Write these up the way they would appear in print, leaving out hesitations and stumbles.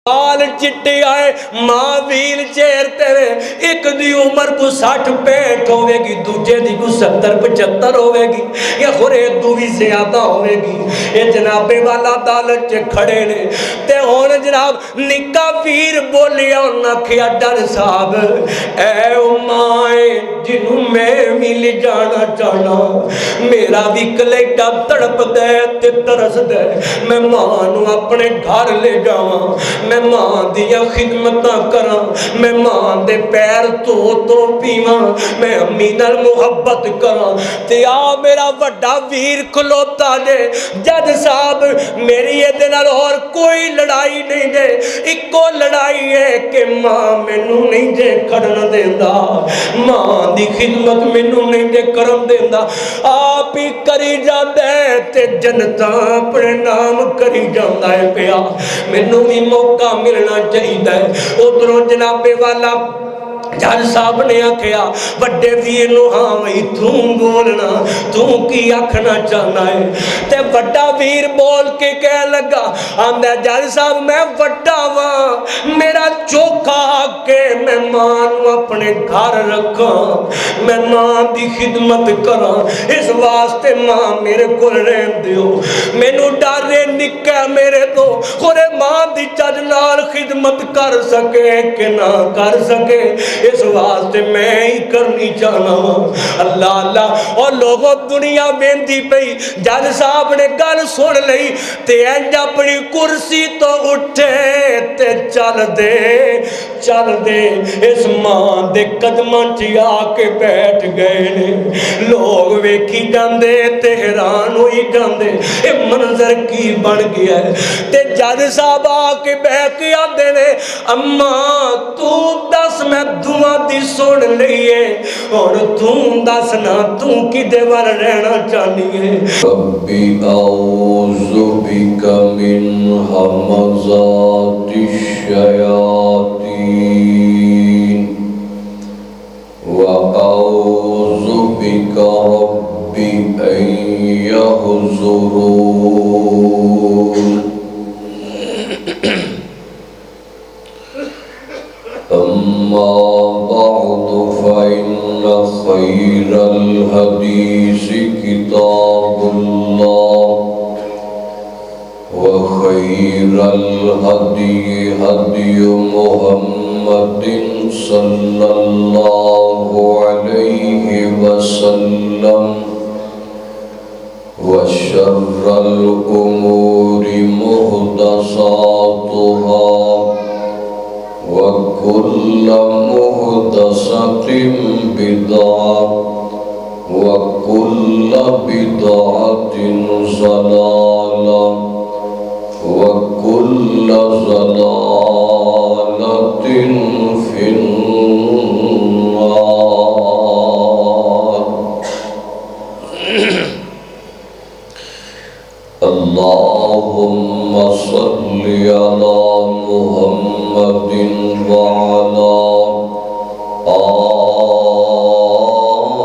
बाल चिट्टे आए, मां व्हील चेयर तेरे, एक दी उम्र को 60-65 होगी, दूजे दी को 70-75 होगी, या होर एक दू भी ज्यादा होगी। ये जनाबे वाला अदालत च खड़े ने ते हुण जनाब निक्का वीर बोलिया, उन्हें आखिया डर साहब ऐ माए जिन्हों मैं भी ले जाना चाहना, मेरा भी कलेटा तड़प दे ते तरस दे, मैं मां नू अपने घर ले जावां, मैं मां दिया खिदमत करा, मैं मां दे पैर धो पीवा, मैं अम्मी नाल मुहब्बत करा। ते आ मेरा वड्डा वीर खलोता जे, जज साहब मेरी ये नाल और कोई लड़ाई नहीं जे, इको लड़ाई है कि मां मैनू नहीं जे खड़न देंदा, मां दी खिदमत मैनू नहीं जे करन देंदा, आप ही करी जांदा है ते जनता अपने नाम करी जांदा है पिया, मैनू भी मौका मिलना चाहिए। उधरों जनाबे वाला जज साहब ने आखिया बड़े वीर नू, हाँ भाई तू बोलना, तू की आखना चाहना है? ते बड़ा वीर बोल के कह लगा, आंदा जज साहब मैं वड्डा वां, मेरा चोखा के मैं मां नू अपने घर रखा, मैं मां दी खिदमत करा, इस वास्ते मां मेरे को रहन दियो, मैनू डर है निक्का मेरे तो कोरे मां दी चज नाल खिदमत कर सके कि ना कर सके, इस वास्ते मैं ही करनी चाहना वा। अल्लाह अल्लाह और लोगों दुनिया बेंदी पई, जज साहब ने गल सुन लई ते इंज अपनी कुर्सी तो उठे ते चल दे इस मां दे कदमां च आके बैठ गए ने। लोग वेखी जांदे ते हैरान होई जांदे, ये मंजर की बन गया है। ते जज साहब आके बैठ के आंदे ने, अम्मा तू दस मैं दुआ दी सुन लईए, और तू दस ना तू किदे वाल रहना चाहनी है? रब्बी औज़ु बिका मिन हमज़ातिश शयातीन व औज़ु बिका रब्बी अन यहज़ुरून। अम्मा बअदु फ़इन्न ख़ैरल हदीसी किताबुल्लाह व ख़ैरल हदी हदी मुहम्मदिन सल्लल्लाहु अलैहि वसल्लम व शर्रल उमूरि मुहदसातुहा व कुल्ल मुहदसतिन बिदअह व कुल्ल बिदअतिन ज़लालह व कुल्ल ज़लालतिन फिन्नार। अल्लाहुम्मा सल्लि अला मुहम्मदिन व अला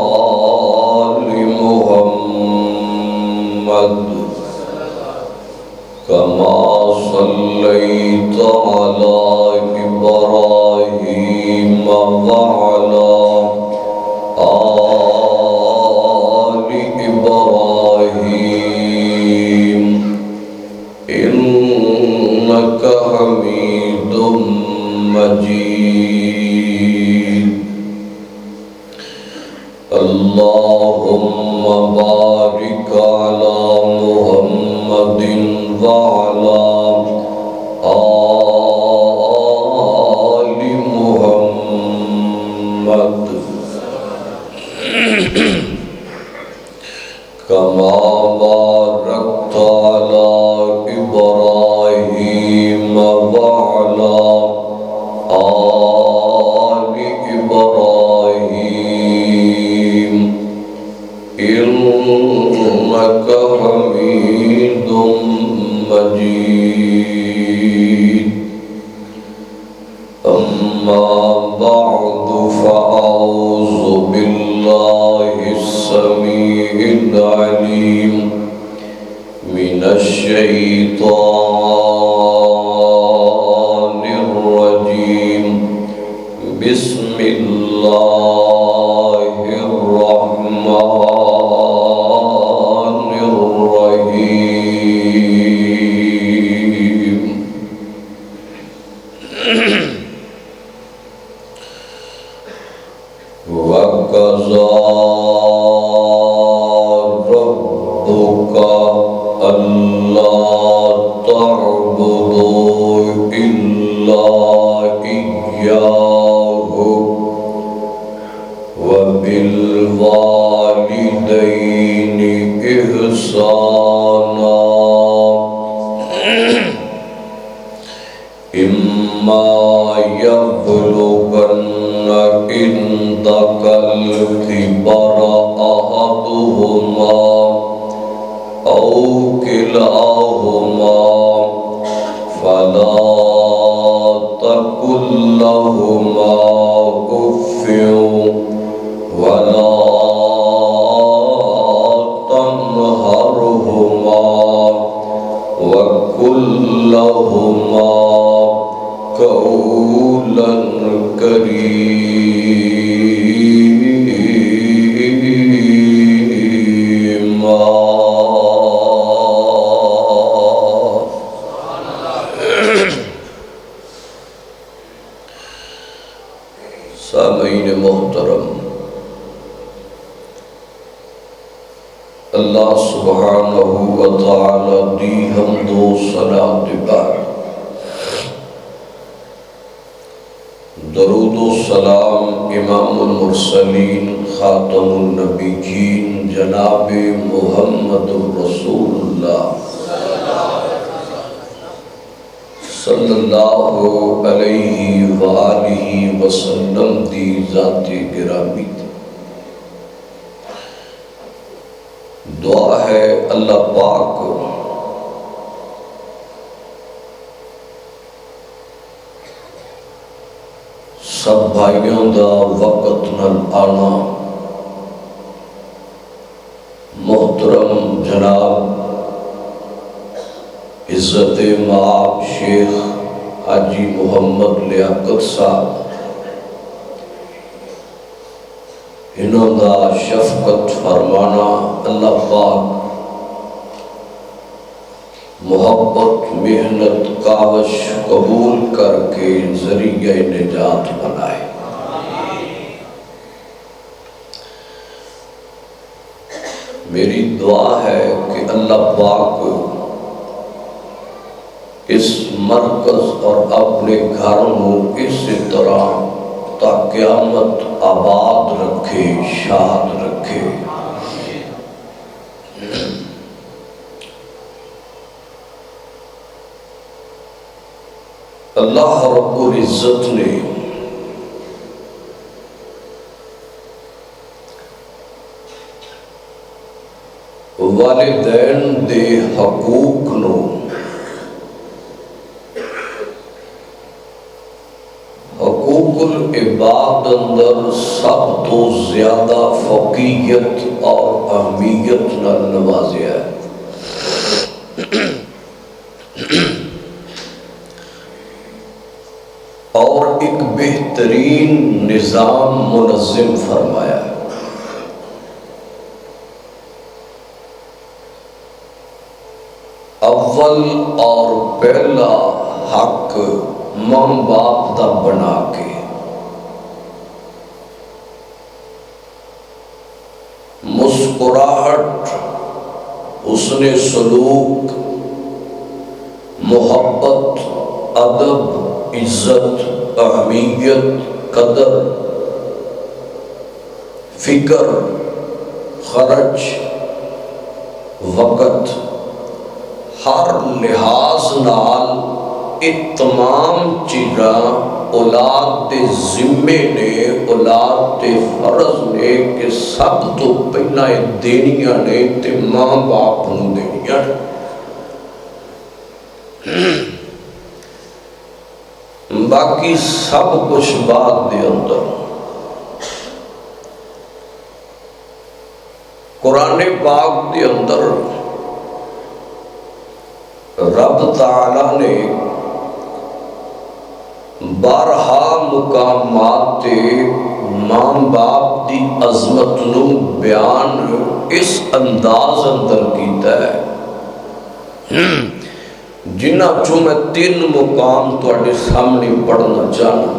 आलि मुहम्मद कमा सल्लैता अला इब्राहीम व अला आलि इब्राहीम इन्नका हमीदुम मजीद। अल्लाहुम्मा बारिक अला मुहम्मदिन व अला आलि मुहम्मद कमा बारकता अला इब्राहीम व अला आलि इब्राहीम इन्नका हमीदुम मजीद। अम्मा बअदु फ़अऊज़ु बिल्लाहिस समीइल अलीम मिनश शैतानिर वक़ज़ा रब्बुका अल्ला तअबुदू इल्ला इय्याहु व बिल वालिदैनि इहसाना इम्मा यब्लुगन्ना इंदकल किबरा अहदुहुमा औ किलाहुमा फला तकुल लहुमा उफ़्फ़िन वला तन्हरहुमा वक़ुल लहुमा क़ौलन करीमा। सामीन मोहतरम, अल्लाह सुब्हानहू व तआला दी हम्दो सलात पर दरूदो सलाम इमामुल मुरसलीन खातमुन नबीयीन जनाब मुहम्मदुर रसूलुल्लाह सल्लल्लाहु अलैहि व आलिहि वसल्लम दी ज़ाते गिरामी। दुआ है अल्लाह पाक सब भाइयों का वक़्त नल आना, मोहतरम जनाब इज़्ज़त माब शेख हाजी मोहम्मद लियाकत साहब, इन्हों का शफकत फरमाना अल्लाह पाक मोहब्बत मेहनत कावश कबूल करके जरिए निजात बनाए। मेरी दुआ है कि अल्लाह पाक इस मरकज और अपने घर में इसी तरह ता क़यामत आबाद रखे, शाद रखे। अल्लाह रब्बुल इज़्ज़त ने वालिदैन दे हकूक नो हकूकुल इबाद अंदर सब तो ज्यादा फकीयत और अहमियत नाल नवाजिया है। और एक बेहतरीन निज़ाम मुनज़्ज़म फरमाया है। अव्वल और पहला हक मां बाप का बना के मुस्कुराहट, उसने सलूक, मोहब्बत, अदब, इज्जत, अहमियत, कदर, फिक्र, खर्च, वक़्त, हर लिहाज नाल तमाम चीज़ा औलाद के जिम्मे ने, औलाद के फर्ज ने कि सब तो पहला देनिया ने ते मां बाप नूं देनिया ने। बाकी सब कुछ बाद दे अंदर। कुरान पाक के अंदर रब ताला ने बारहा मुकामात मां बाप की अजमत नूं बयान इस अंदाज अंदर कीता है जिन्हां चों मैं 3 मुकाम तुहाडे सामने पढ़ना चाहना,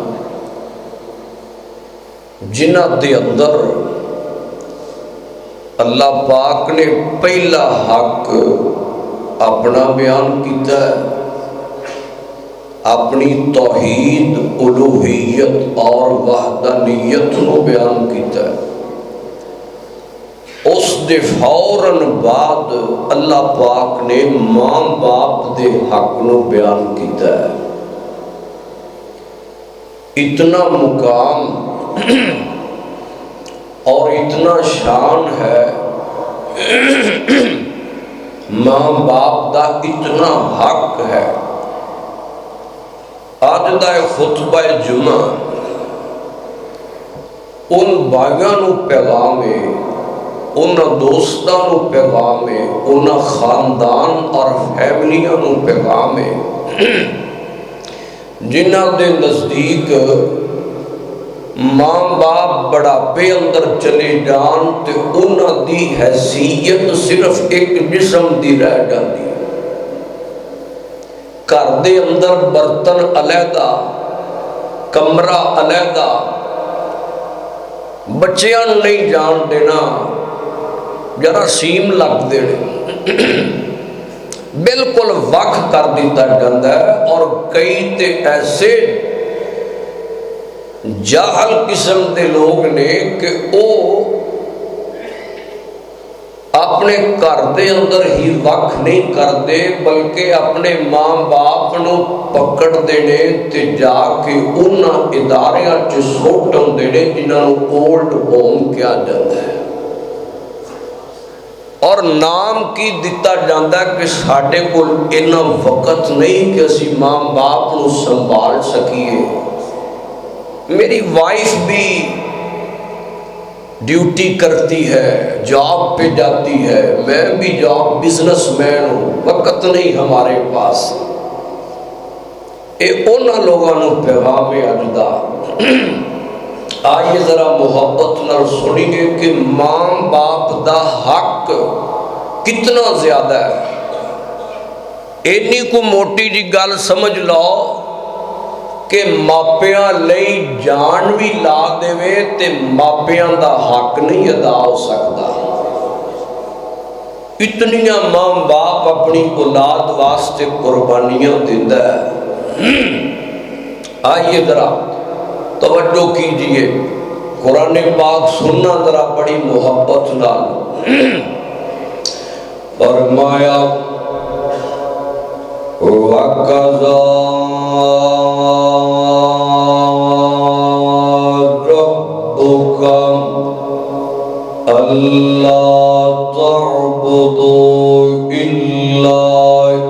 जिन्हां दे अंदर अल्लाह पाक ने पहला हक अपना बयान किया है, अपनी तौहीद उलूहियत और वहदानियत को बयान किया है। उस दे फौरन बाद अल्लाह पाक ने मां बाप दे हक को बयान किया है। इतना मुकाम और इतना शान है, मां बाप का इतना हक है। अज का खुतबा जुमा उन भाइयों को पैगाम है, उन्होंने दोस्तों को पैगाम है, उन्होंने खानदान और फैमिलियों को पैगाम है जिन्हों के नज़दीक मां बाप बुढ़ापे अंदर चले जान तो उन्होंने हैसीयत सिर्फ एक जिस्म की रह जाती है। घर के अंदर बर्तन अलहदा, कमरा अलहदा, बच्चों नहीं जान देना, जरा सीम लग देने, बिल्कुल वख कर दिता जाता है। और कई तो ऐसे जाहल किस्म के लोग ने कि वो अपने घर के अंदर ही वख नहीं करते, बल्कि अपने मां बाप को पकड़ते ने ते जाके उन्होंने इदारियां च सुट आते हैं जिन्होंने ओल्ड होम कहा जाता है। और नाम की दिता जाता है कि साढ़े कोल इन्ना वक़्त नहीं कि असी मां बाप को संभाल सकीए। मेरी वाइफ भी ड्यूटी करती है, जॉब पे जाती है, मैं भी जॉब बिजनेसमैन हूँ, वक़्त नहीं हमारे पास। ये उन्होंने लोगों को पैगाम है अज दा। आइए जरा मुहब्बत नाल सुनिए कि मां बाप का हक कितना ज्यादा है। इन्नी को मोटी जी गल समझ लो कि मापियां लई जान भी ला देवे ते मापियां दा हक नहीं अदा हो सकता। इतनियां मां बाप अपनी औलाद वास्ते कुर्बानियां देता है। आइए जरा तवज्जो कीजिए, कुरान पाक सुनना जरा बड़ी मोहब्बत नाल। फरमाया वक़ज़ा रब्बुका अल्ला तअबुदू इल्ला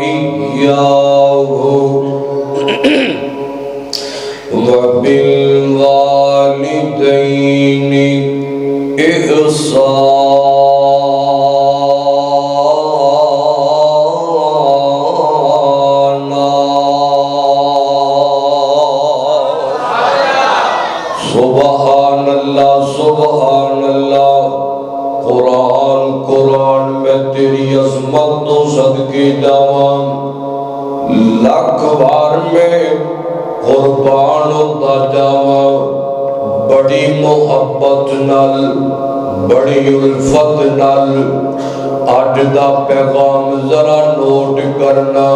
इय्याहु व बिल वालिदैनि इहसाना। सुभान अल्लाह, सुभान अल्लाह। कुरान कुरान मैं तेरी अज़मत तो सदके जावां, लख बार में कुर्बान होता जावां। बड़ी मोहब्बत नाल, बड़ी उल्फत नाल अज दा पैगाम जरा नोट करना।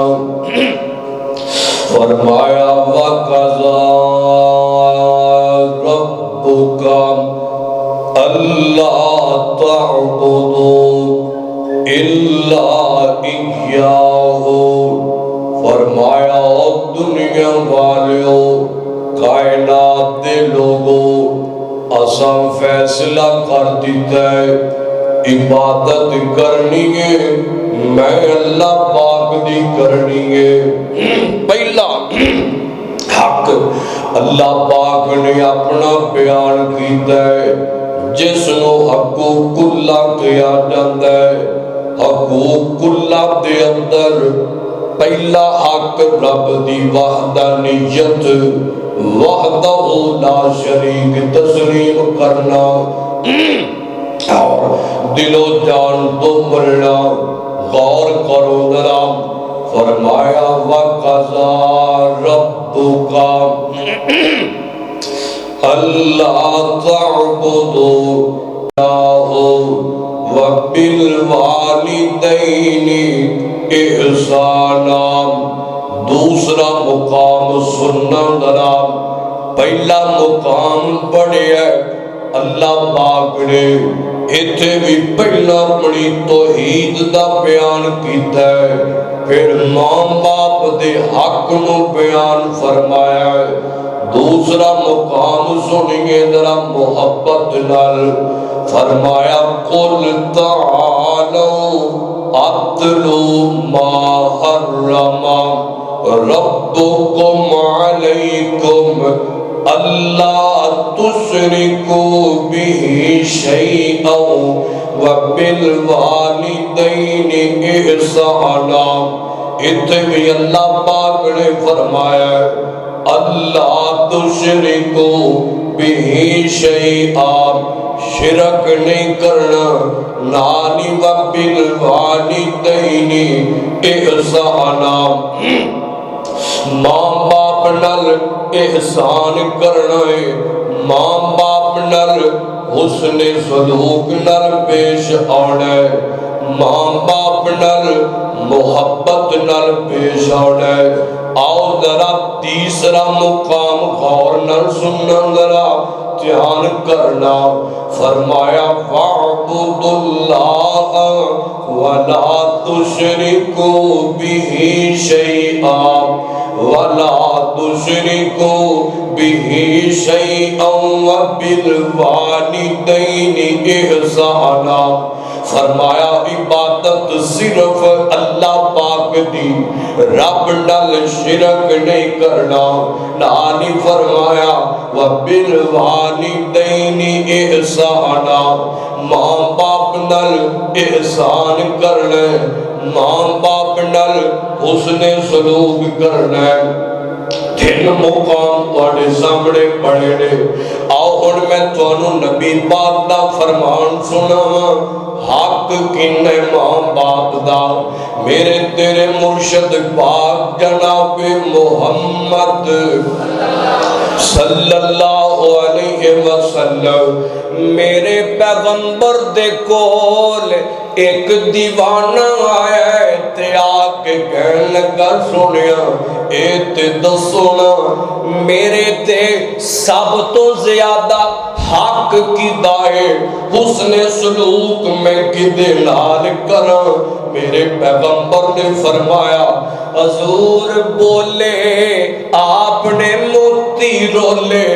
फरमाया वक़ज़ा रब्बुका अल्ला तअबुदू इल्ला इय्याहु। फरमाया दुनिया वालों, कायनात दे लोगों, असा फैसला कर दिता है इबादत करनी है मैं अल्लाह पाक दी करनी है। पहला हक अल्लाह पाक ने अपना बयान किया है, जिसनों हकूकुल्लाह कहा जाता है। हकूकुल्लाह दे अंदर पहला हक रब दी वहदानियत, वहदहु ला शरीक तस्लीम करना और दिलो जान तो मरना। गौर करो जरा, फरमाया वक़ज़ा रब्बुका अल्ला तअबुदू व बिल वालिदैनि इहसाना। दूसरा मुकाम सुनना जरा। पहला मुकाम पढ़िया अल्लाह पाक ने इत्थे भी पहला अपनी तौहीद दा बयान कीता है, फिर मां बाप दे हक नू बयान फरमाया है। दूसरा मुकाम सुनिए जरा मोहब्बत नाल। फरमाया कुल तालो अतलू मा हर्रमा रब्बुकुम अलैकुम अल्लाह तुशरिकू बिही शैअन व बिल वालिदैनि इहसाना। इत्थे भी अल्लाह पाक ने फरमाया अल्लाह तुशरिकू बिही शैअन, शिरक नहीं करना, नानी व बिल वालिदैनि इहसाना, मां बाप नल एहसान करना है, मां बाप नल हुस्ने सलूक नल पेश आना है, मां बाप नल मोहब्बत नल पेश आना है। आओ जरा तीसरा मुकाम गौर नल सुनना, जरा ध्यान करना। फरमाया वाअबुदुल्लाह वला तुशरिकू बिही शैअन वला तुशरिकू बिही शैअन व बिल वालिदैनि इहसाना। फरमाया इबादत सिर्फ अल्लाह पाक दी, रब नाल शिरक नहीं करना। नानी फरमाया व बिल वालिदैनि इहसाना, मां बाप नाल एहसान करना, मां बाप नाल हुस्ने सलूक करना। तीन मुकाम तुहाडे सामने पड़े ने। आओ हुण मैं तुहानू नबी पाक दा फरमान सुनावां। हक किन्ने मां बाप दा? मेरे तेरे मुर्शद पाक जनाब मोहम्मद सल्लल्लाहु अलैहि वसल्लम। मेरे पैगंबर दे कोल एक दीवाना आया ते आके कहन लगा सुनिया ए ते दसो ना मेरे ते सब तो ज्यादा हक किदा है, हुस्ने सलूक मैं किदे नाल करा? मेरे पैगंबर ने फरमाया हजूर बोले आपने मोती रोले।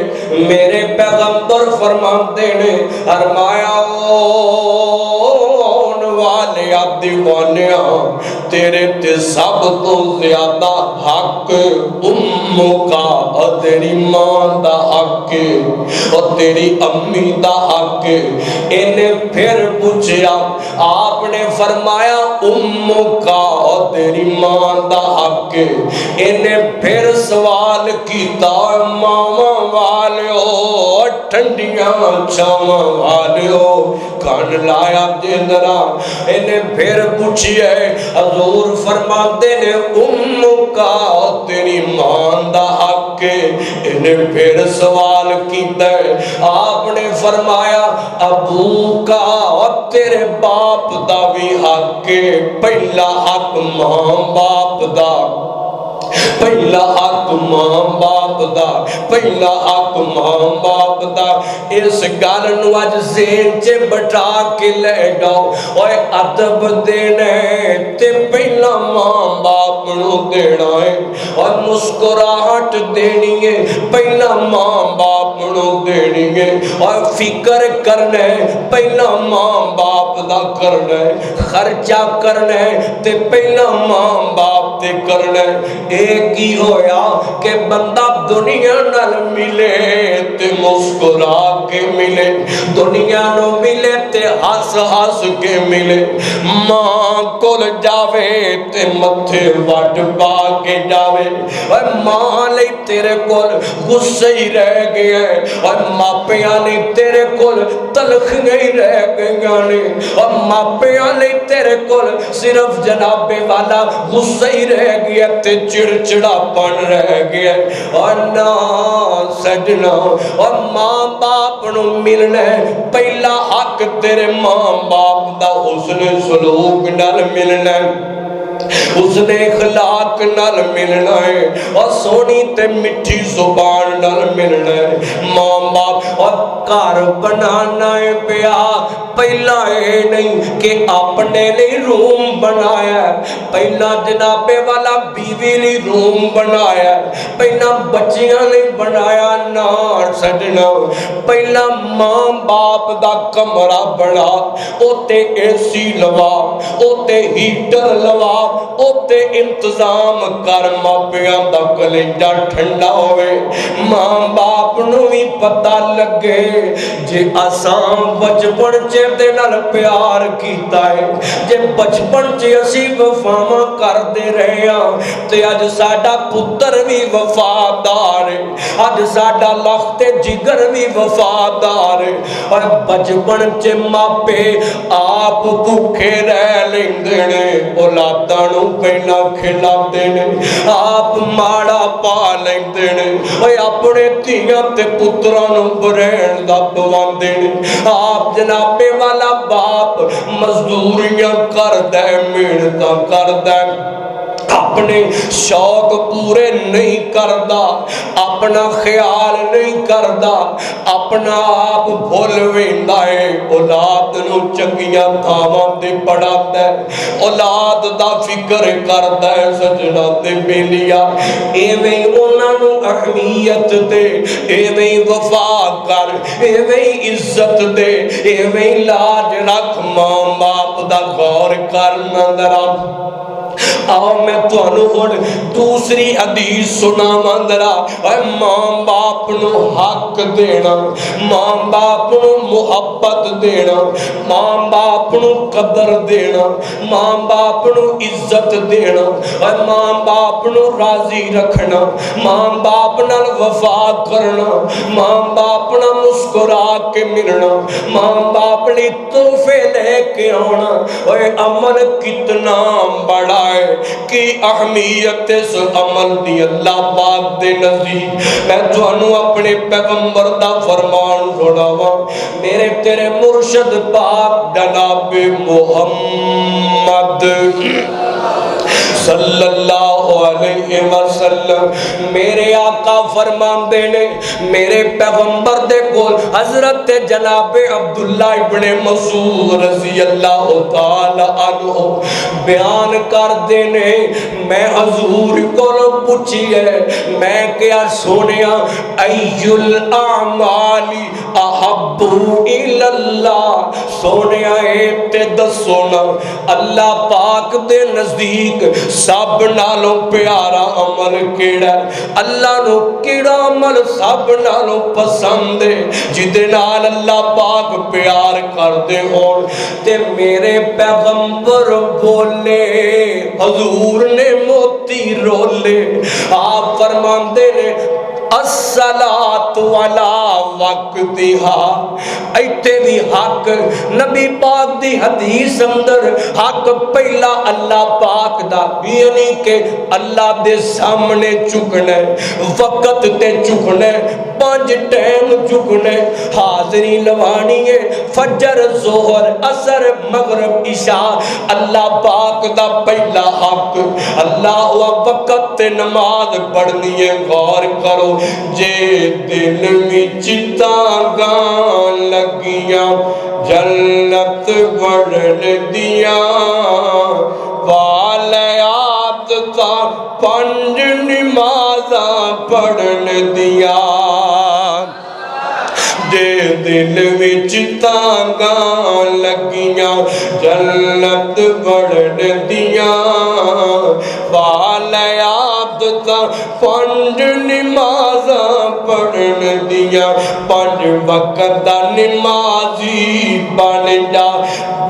मेरे पैगंबर फरमाते ने फरमाया दीवानिया तेरे ते सब तो ज्यादा हक उम्मो का, और तेरी मां दा हक और तेरी अम्मी दा हक। इन्हें फिर पूछा, आपने फरमाया उम्मो का और तेरी मां दा हक। इन्हें फिर सवाल किया मावा वालियो ठंडिया छावा वालियो कान लाया जिंदरा। इन्हें फिर पूछिए हजूर फरमाते ने उम्मो का तेरी मां दा हक। इन्हें फिर सवाल किया, आपने फरमाया अबू का और तेरे बाप दा भी हक। पहला हक मां बाप दा, पहला हक मां बाप दा, पहला हक मां बाप दा। इस गल नूं अज ज़हन च बिठा के ले जाओ। ओए अदब देना ते पहला मां बाप नूं देना है, और मुस्कुराहट देनी है पहला मां बाप नूं देनी है, और फिक्र करना है पहला मां बाप दा करना है, खर्चा करना है ते पहला मां बाप ते करना है। एक ही होया कि बंदा दुनिया नाल मिले ते मुस्कुरा के मिले, दुनिया नो मिले ते हस हस के मिले, मां कोल जावे ते मथे वट पा के जावे। और मां ले तेरे कोल गुस्से ही रह गया है, और मापियां ने तेरे कोल तलखियां ही रह गई ने, और मापियां ने तेरे कोल सिर्फ जनाबे वाला गुस्सा ही रह गया ते चिड़चिड़ापन रह गया। और ना सजना, और मां बाप नू मिलना पहला हक तेरे मां बाप दा उसने सलूक नाल मिलना, उसने अखलाक नाल मिलना है, और सोनी ते मिठी जुबान नाल मिलना है। मां बाप और घर बनाना है पिया पहला ये नहीं कि अपने लिए रूम बनाया, पहला जनाबे वाला बीवी लिए रूम बनाया, पहला बच्चियां लिए बनाया ना सजना। पहला मां बाप दा कमरा बना, ओते एसी लवा, ओते हीटर लवा, ओते इंतजाम कर, मापियां दा कलेजा ठंडा होवे। मां बाप नू भी पता लगे जे आसान बचपन च दे नाल प्यार कीता है, जे बचपन च असी वफावां करदे रहे हां ते अज साडा पुत्र भी वफादार है, अज साडा लखते जिगर भी वफादार है। और बचपन च मापे आप भूखे रह लेंदे ने, औलादां नूं पहला खिलाते ने, आप माड़ा पा लेंदे ने, ओए अपने धीआं ते पुत्रां नूं बरैण दा पवांदे ने। आप जनाबे वाला बाप मजदूरियां करदा है, मेहनतां करदा है, अपने शौक पूरे नहीं करता, अपना ख्याल नहीं करता, अपना आप भुल वेंदा है। औलाद नूं चंगियां थावां ते पढ़ाता है, औलाद दा फिक्र करता है सजना ते बेलिया। एवें उन्हां नूं अहमियत दे, एवें वफा कर, एवें इज्जत दे, एवें लाज रख, मां बाप दा गौर कर नंदरा। आओ मैं तुहानू हुण दूसरी हदीस सुनावां जरा। मां बाप नू हक देना, मां बाप नू मुहब्बत देना, मां बाप नू कदर देना, मां बाप नू इज्जत देना, और मां बाप नू राजी रखना, मां बाप नाल वफा करना, मां बाप नाल मुस्कुरा के मिलना, मां बाप लई तोहफे लेके आना। और अमल कितना बड़ा है कि अहमियत इस अमल दी अल्लाह पाक दे नज़दीक। मैं तुहानू अपने पैगंबर दा फरमान सुनावा, मेरे तेरे मुर्शद पाक जनाब मुहम्मद सल्लल्लाहु अलैहि वसल्लम मेरे आका फरमांदे ने, मेरे पैगंबर दे कोल हजरत जनाब अब्दुल्ला इब्ने मसूद रज़ी अल्लाह तआला अन्हु बयान करदे ने, मैं हजूर कोलों पूछी है, मैं क्या सोनिया अय्युल आमाली अहब्बु इलल्लाह, सोनिया ते दसो ना अल्लाह पाक दे नजदीक सब नालों प्यारा अमल केड़ा, अल्लाह नू केड़ा अमल सब नालों पसंद है, जिदे नाल अल्लाह पाक प्यार करदे होण। ते मेरे पैगंबर बोले, हजूर ने मोती रोले, आप फरमांदे ने अस्सलातु अला वक्तिहा। इत्थे भी हक नबी पाक दी हदीस अंदर हक पहला अल्लाह पाक दा, यानी के अल्लाह दे सामने झुकना, वक्त ते झुकना, 5 टाइम झुकना, हाजरी लवानी है, फजर जोहर असर मगरब इशा, अल्लाह पाक दा पहला हक। अल्लाह वक्त ते नमाज पढ़नी है, गौर करो, जे दिल विच तांगां लगियां जन्नत वड़न दियां, वाले आदता 5 नमाज़ां पढ़न दियां, जे दिल विच तांगां लगियां जन्नत वड़न दियां, वाले आदता 5 नमाज़ां पढ़न दियां, 5 वक्त दा नमाजी बन जा,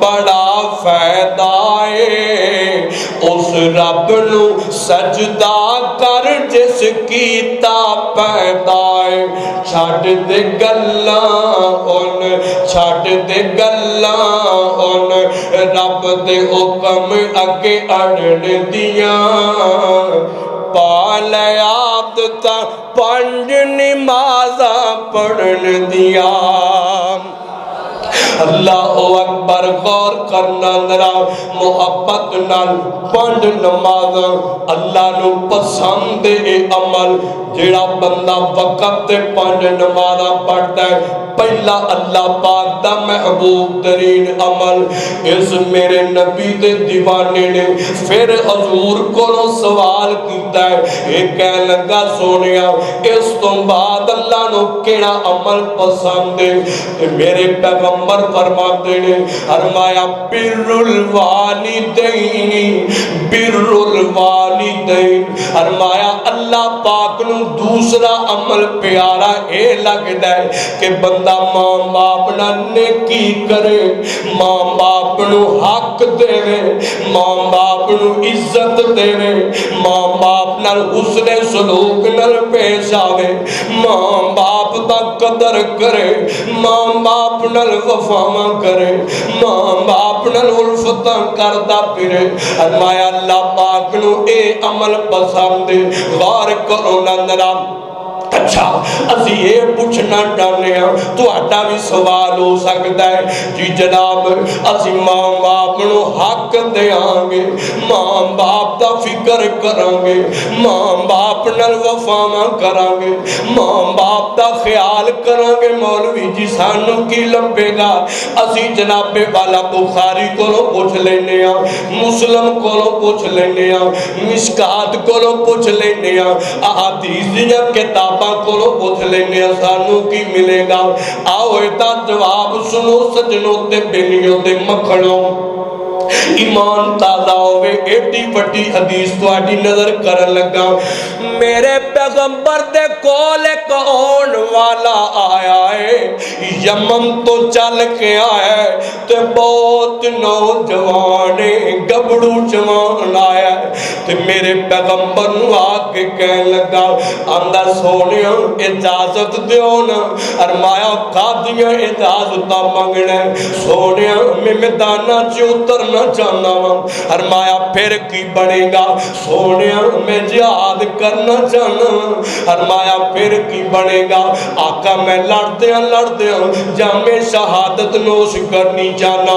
बड़ा फायदा है उस रब नू सजदा कर जिस कीता पैदा है। छड्ड दे गल्लां हुण, छड्ड दे गल्लां हुण, रब दे हुक्म अगे अड़न दियां। पाल आदत पंज नमाज़ां पढ़न दियां। अल्लाह अकबर, गौर करना जरा, मुहब्बत नाल पंज नमाज़ अल्लाह नू पसंद ए अमल जेड़ा बंदा वक़्त ते पंज नमाज़ां पढ़दा है। पहला अल्लाह पाक दा महबूब तरीन अमल। इस मेरे नबी दे दीवाने ने फिर हजूर कोलों सवाल कीता है। ये कह लगा सोनिया इस तो बाद अल्लाह नू केड़ा अमल पसंद है? मेरे पैगंबर फरमाते ने, फरमाया बिर्रुल वालिदैन, बिर्रुल वालिदैन। फरमाया अल्लाह पाक नू दूसरा अमल प्यारा ए लगदा है कि बंदा मां बाप नाल नेकी करे, मां बाप नू हक देवे, मां बाप नू इज्जत देवे, मां बाप नाल हुस्ने सलूक नाल पेश आवे, मां बाप दा कदर करे, मां बाप नाल वफावां करे, मां बाप नाल उल्फतां करदा फिरे। फरमाया अल्लाह पाक नू ए अमल पसंद है। गौर करो ना जरा। अच्छा असी ये पूछना चाहते हैं, तुहाडा भी सवाल हो सकता है जी जनाब असी मां बाप नू हक देंगे, मां बाप का फिक्र करांगे, मां बाप नाल वफावां करांगे, मां बाप का ख्याल करांगे, मौलवी जी सानू की लभेगा? असी जनाबे वाला बुखारी कोलों पूछ लेने, मुस्लिम कोलों पूछ लेने, मिशकात कोलों पूछ लेने, अहादीस दीयां किताबां कोलों पूछ लेने, सानू की मिलेगा? आओ इसदा जवाब सुनो सजनों ते बेलियों ते मखणों। ईमान ताजा होवे, एडी वड्डी हदीस तुहाडी नजर करन लगा। मेरे पैगंबर दे कोल एक आउण वाला आया है, यमन तो चल के आया है ते बहुत नौजवान गबड़ू जवान आया है। ते मेरे पैगंबर नू आके कहन लगा, आंदा सोनिया इजाजत दियो ना। फरमाया कादियां इजाजत मंगना सोनिया, मैं मैदाना च उतरना चाहना वा। फरमाया फिर की बनेगा? सोनिया मैं जिहाद करना चाहना वा। फरमाया फिर की बनेगा? आका मैं लड़दे जामे शहादत नोश करनी चाहना।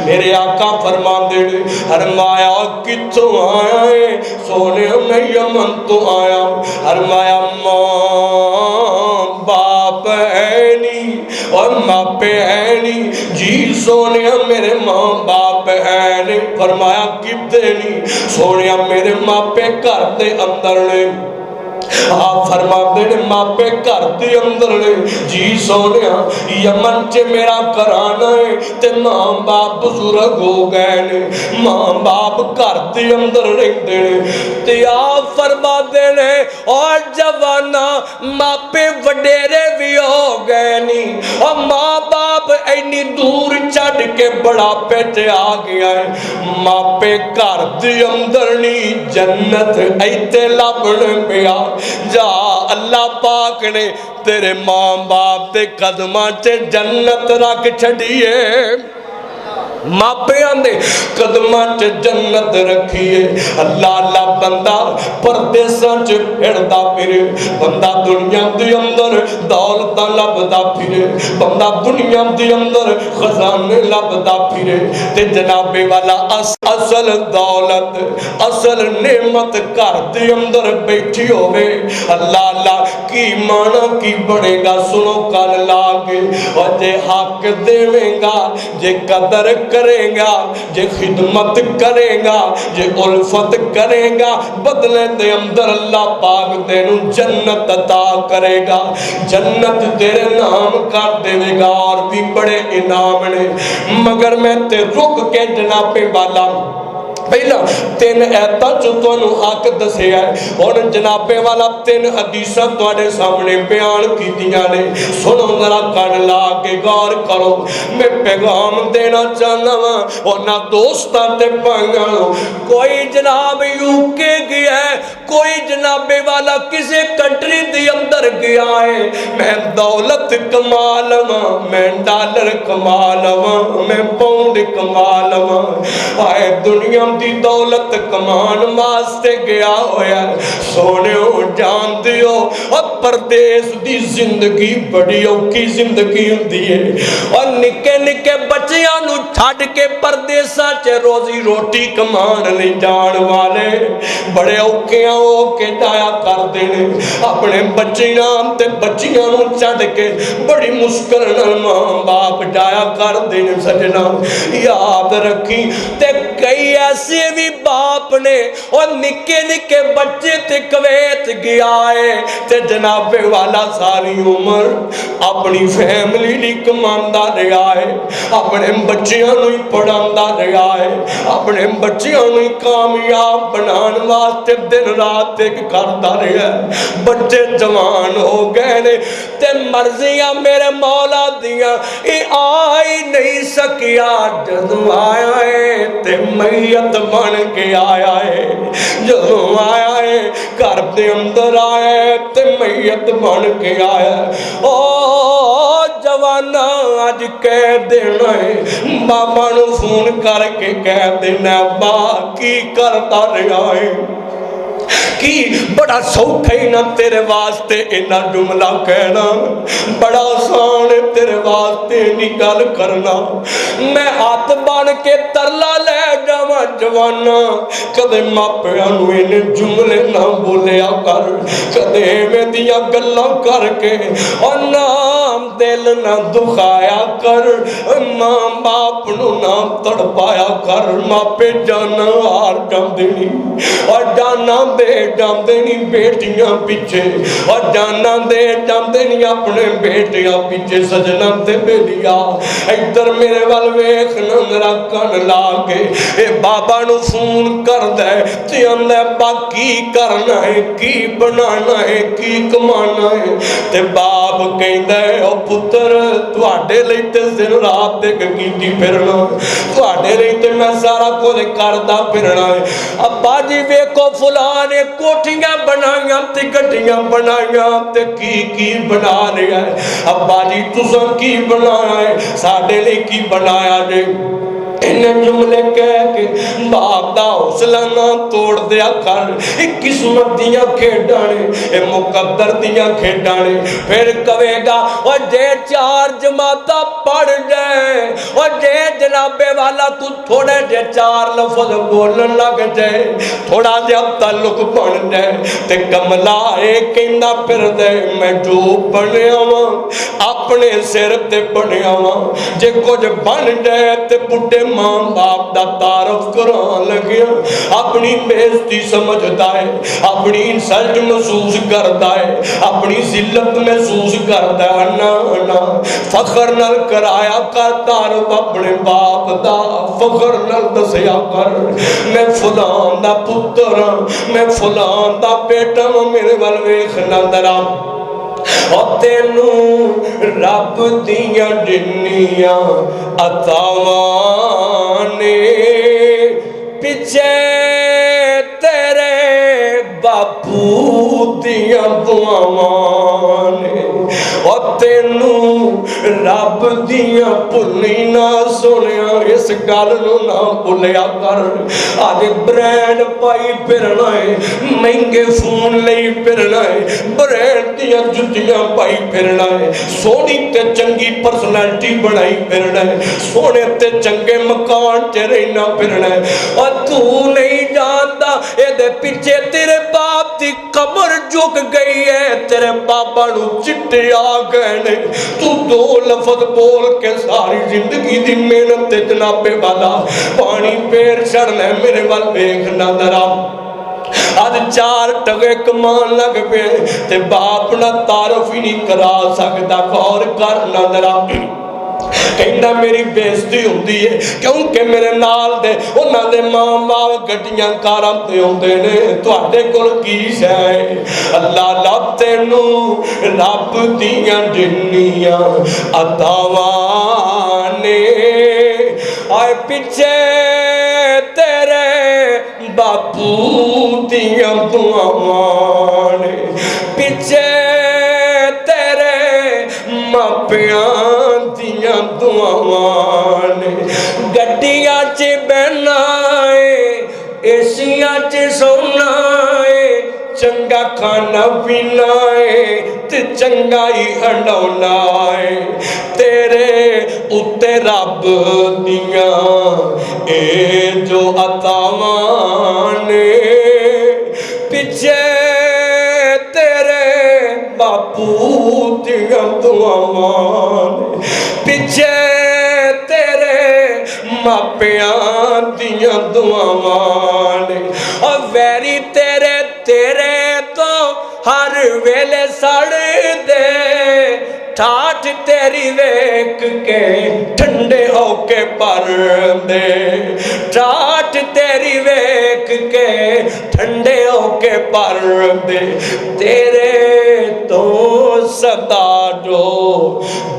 मेरे आका फरमांदे ने, फरमाया कित्थों आया है? सोनिया मैं यमन तो आया। फरमाया मां बाप है नी और मापे है नी? जी सोनिया मेरे मां बाप है ने। फरमाया कितने नी? सोनिया मेरे मापे घर दे अंदर ने। आप फरमाते ने मापे घर के अंदर ने। जी सोनिया यमन च मेरा घराना है ते मां बाप बुजुर्ग हो गए ने, मां बाप घर के अंदर रहते ने। ते आप फरमाते ने और जवाना मापे वडेरे भी हो गए नी और मां बाप इन्नी दूर छड़ के बुढ़ापे च आ गया है। मापे घर के अंदर नी, जन्नत इत्थे लभण पिया। जा अल्लाह पाक ने तेरे मां बाप के कदमां च जन्नत रख छड़िए, मापियां दे कदमां च जन्नत रखिए। अल्लाह अल्लाह बंदा परदेसां च फिरदा फिरे, बंदा दुनिया दे अंदर दौलत लभदा फिरे, बंदा दुनिया दे अंदर खजाने लभदा फिरे। ते जनाबे वाला असल दौलत असल नेमत घर दे अंदर बैठी होवे। अल्लाह अल्लाह की माना की बनेगा? सुनो कल लागे। और जे हक देवेगा, जे कदर करेगा, जे खिदमत करेगा, जे उल्फत करेगा, बदले दे अंदर अल्लाह पाक तेनू जन्नत अता करेगा, जन्नत तेरे नाम कर देगा। और भी बड़े इनाम ने, मगर मैं ते रुक के जनाबे वाला पहला 3 आयतां चो तुहानू हक दसिया हुण जनाबे वाला 3 हदीसां तुहाडे सामने बयान कीतियां ने। सुनो जरा कन ला के गौर करो। मैं पैगाम देना चाहना वा उन्हां दोस्तां ते भाइयां नू, कोई जनाब यूके गया है, कोई जनाबे वाला किसी कंट्री दे अंदर गया है, मैं दौलत कमा लवां, मैं डॉलर कमा लवां, मैं पाउंड कमा लवां, आए दुनिया दी दौलत कमान वास्ते गया होया। सोने जानते हो और परदेस दी जिंदगी बड़ी औखी जिंदगी हुंदी है और निके निके बच्चियां नू छड्ड के परदेसां च रोजी रोटी कमान लई जाण वाले बड़े औखे हो के जाया करदे ने। अपने बच्चियां ते बच्चियां नू छड्ड के बड़ी मुश्किल नाल मां बाप जाया करदे ने। सजना याद रखी ते कई ऐसे भी बाप ने और निके निके बच्चे ते कवैत गया है ते जनाबे वाला सारी उम्र अपनी फैमिली ली कमांदा रहा है, अपने बच्चियां नू पढ़ांदा रहा है, अपने बच्चियां नू कामयाब बनाने वास्ते दिन रात एक करता रहा है। बच्चे जवान हो गए ने ते मर्जियां मेरे मौला दियां ये आ ही नहीं सकिया। जदों आया है ते मैयत बन के आया है, जदों आया है घर के अंदर आया है ते मैयत बन के आया। ओ जवाना अज कह देना है, बाबा नू फोन करके कह देना बा की करता रहा है कि बड़ा सौखा ही ना तेरे वास्ते इन्ना जुमला कहना, बड़ा आसान है तेरे वास्ते इन्नी गल करना। मैं हाथ बन के तरला ले जावा जवाना, कदे मापिया नू इन्ने जुमले ना बोलिया कर, कदे इवें दियां गल्लां करके और नाम दिल ना दुखाया कर, मां बाप नू ना तड़पाया कर। मापे जाना हार जांदे नी और जाना दे जाते नहीं बेटियां पीछे और जाना दे जाते नहीं अपने बेटियां पीछे। सजना ते बेलिया इधर मेरे वाल वेख मेरा कन ला के ए बाबा नू फोन कर दे ते आंदा बाकी करना है, की बनाना है, की कमाना है। ते बाप कहंदा ओ पुत्र तुहाडे लई ते दिन रात एक कीती फिरना, तुहाडे लई ते मैं सारा कुछ करदा फिरना है। अब्बा जी वेखो फलां ने कोठियां बनाइयां ते गड्डियां बनाइयां ते की बना रहा है। अब्बा जी तुसां की बनाया है, साडे लिए की बनाया जे। इन्हें जुमले कह के बाप दा हौसला ना तोड़ दिया कर। किस्मत दियां खेडां ने, ए मुकद्दर दियां खेडां ने। फिर कवेगा और जे 4 जमाता पढ़ जाए और जे जनाबे वाला तू थोड़े जे 4 लफ्ज बोलन लग जाए, थोड़ा जिहा ताल्लुक बन जाए ते कमला ए कहंदा फिर दे मैं जो बनया वां अपने सिर ते बनया वां। जे कुछ बन जाए ते बुढ़े मां बाप दा तारफ करान लगे, अपनी बेइज्जती समझदा है, अपनी इंसल्ट महसूस करता है, अपनी जिल्लत महसूस करता है। ना ना फखर नाल कराया कर तारफ अपने बाप दा, फखर नाल दसिया कर मैं फलां दा पुत्र हां, मैं फलां दा बेटा हां। मेरे वाल वेख ना दरा और तेनू रब दियां जिन्नियां अतावां ने पिछे तेरे बापू दियां दुआवां ने। और तेनू रब दियां भुल्ली ना सुनिया, इस गल नू ना भुलिया कर। अज ब्रांड पाई फिरना है, महंगे फोन लई फिरना है, ब्रांड दियां जुत्तियां पाई फिरना है, सोहनी ते चंगी पर्सनैलिटी बनाई फिरना है, सोहने ते चंगे मकान च रहना फिरना है। और तू नहीं जानता एदे पीछे तेरे बाप दी कमर झुक गई है, तेरे बाबा नू चिट्टे आ गए ने। तू 2 लफ्ज बोल के सारी जिंदगी दी मेहनत ते जनाबे वाला पानी पेर चढ़ना। मेरे वाल वेखना दरा अज 4 टके कमान लग पे ते बाप ना तारफ ही नहीं करा सकता। गौर कर ना दरा कहना मेरी बेइज्जती होंदी है क्योंकि मेरे नाल दे उन्हां दे मां बाप गड्डियां कारां ते आउंदे ने तुहाडे कोल की शै अल्लाह रब तैनू रब दियां जिन्नियां अतावां ने आए पिछे तेरे बापू दियां दुआवां ने पिछे तेरे मापियां दियां दुआवां ने गड्डियां च बहना है एसियां च सोना है चंगा खाना पीना है ते चंगा ही हंडौना है तेरे उत्ते रब दियां ए जो अतावां ने पिछे तेरे बापू दियां दुआवां ने पिछे तेरे मापियां दियां दुआवां ने और वैरी तेरे तेरे तो हर वेले सड़ दे ठाठ तेरी वेख के ठंडे होके पर दे ठाठ तेरी वेख के ठंडे होके पर दे तेरे तो सदा जो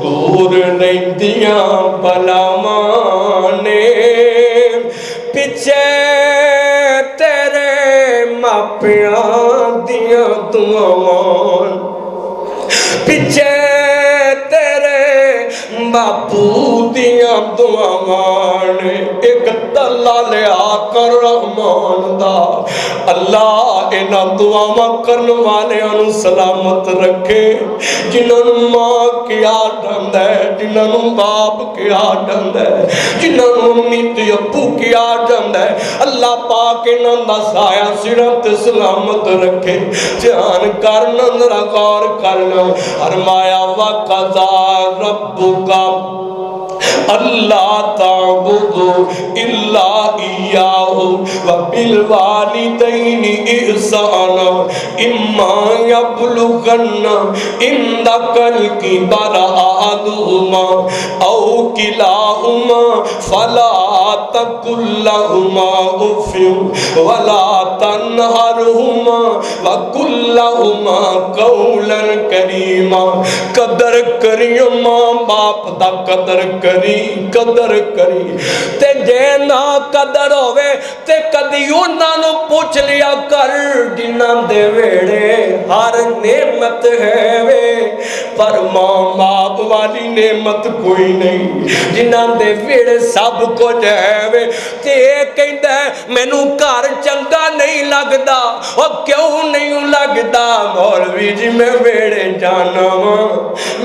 दूर रहिंदियां भलावां ने पिछे तेरे मापियां दियां दुआवां पिछे तेरे बापू दियां दुआवां ने एक तला लिया कर रहमान दा अल्लाह इन्हां दुआवां करन वालियां नूं सलामत रखे जिन्हां मां किया डंदा है जिन्हां बाप किया डंदा है जिन्हां मम्मी ते अब्बू किया डंदा है अल्लाह पाक इन्हां दा साया सिरां ते सलामत रखे ध्यान करना जरा गौर करना फरमाया वक़ज़ा रब्बुका अल्लाह ताबुदु इल्ला इय्याहु व बिल वालिदैनि इहसाना इम्मा यब्लुगन्ना इंदकल किबरा अहदुहुमा औ किलाहुमा फला तकुल लहुमा उफ़्फ़िन वला तन्हरहुमा व कुल लहुमा कौलन करीमा कदर करियो मां बाप दा कदर करी ते जे ना कदर होवे ते कदी उन्हां नूं पुछ लिया कर जिन्हां दे वेड़े हर नेमत है वे पर मां बाप वाली नेमत कोई नहीं जिन्हां दे वेड़े सब कुछ है वे ते कहंदा मैनू घर चंगा नहीं लगदा और क्यों नहीं लगदा मौलवी जी मैं वेड़े जाना वा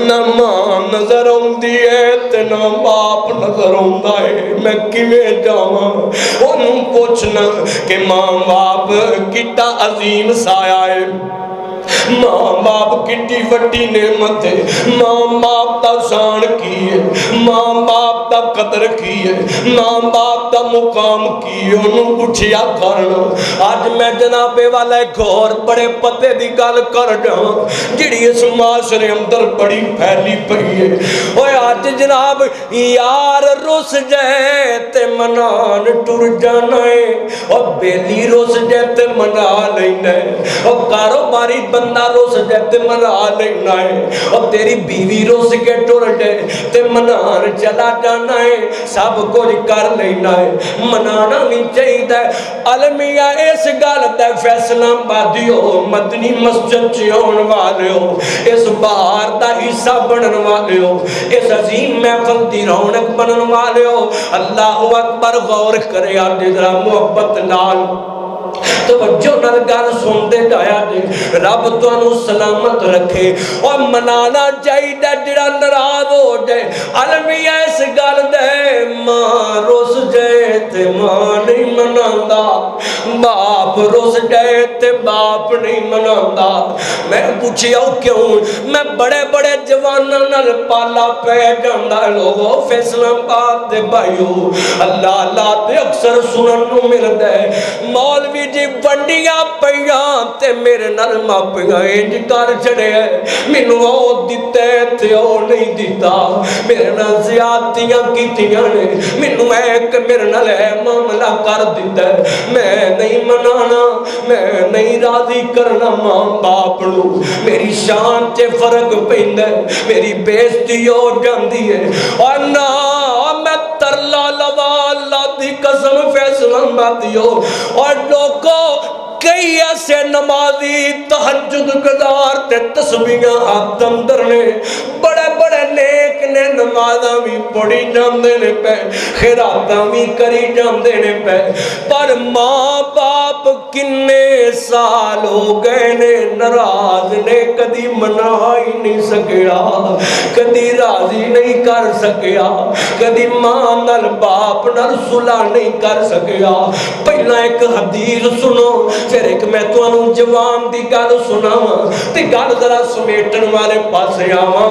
ना मां नजर आउंदी है ते ना बाप नजर आउंदा है मैं किवें जावां ओनू पुछना कि मां बाप कितना अजीम साया है मां बाप कितनी वड्डी नेमत है मां बाप दा शान की है मां बाप दा कदर की है मां बाप दा मुकाम की है ओनू पुछया करना अज मैं जनाबे वाला घोर बड़े पते दी गल कर जावां जिहड़ी इस माशरे अंदर बड़ी फैली पई है ओए अज जनाब यार रुस जाए ते मनान टुर जाना है और बेली रुस जाए ते मना लेना है और कारोबारी बंदा रुस जाए ते मना लेना है और तेरी बीवी रुस के टुर जाए ते मनान चला जाना है सब कुछ कर लेना है मनाना भी चाहिए अलमिया इस गल दा फैसला बादियो मदनी मस्जिद च आने वाले हो इस बहार दा हिस्सा बनने वाले हो इस अजीम महफिल दी रौनक बनने वाले हो अल्लाह अकबर गौर करे आदे जरा मोहब्बत नाल तवज्जो नाल गल सुनते जाया जे रब तुहानू सलामत रखे और मनाना चाहिए जिहड़ा नाराज हो जाए अलमिया इस गल दे मां रुस जाए ते मां नहीं मनांदा बाप रुस गए ते बाप नहीं मनाता। मैं पूछिया क्यों? मैं बड़े बड़े जवानों नाल पाला पै जांदा लोगो फैसलाबाद दे भाईओ, अल्लाह अल्लाह ते अक्सर सुनन नूं मिलदा है मौलवी जी वंडियां पईयां ते मेरे नाल मापियां इंज कर छड़िया, मैनू ओ दिता ते ओ नहीं दिता, मेरे नाल ज़्यादतियां कीतियां ने, मैनू एक मेरे नाल मामला कर दिता, मैं नहीं मनाना, मैं नहीं राजी करना मां बाप नूं, मेरी शान च फर्क पैंदा, मेरी बेइज्जती हो जाती है। और ना मैं तरला लवा अल्लाह दी कसम फैसला मत दियो। और लोगों कई ऐसे नमाजी तहज्जुद गज़ार ते तस्बीहां हाथ अंदर ने, बड़े बड़े नेक ने, नमाज़ां भी पढ़ी जांदे ने पे, खैरातां भी करी जांदे ने पे, पर मां बाप किन्ने साल हो गए ने नाराज ने, कदी मना ही नहीं सकिया, कदी राजी नहीं कर सकिया, कदी मां नाल बाप नाल सुलह नहीं कर सकिया। पहला एक हदीस सुनो, फिर एक मैं तुहानू जवान दी गल सुनावां ते गल जरा समेटन वाले पासे आवां।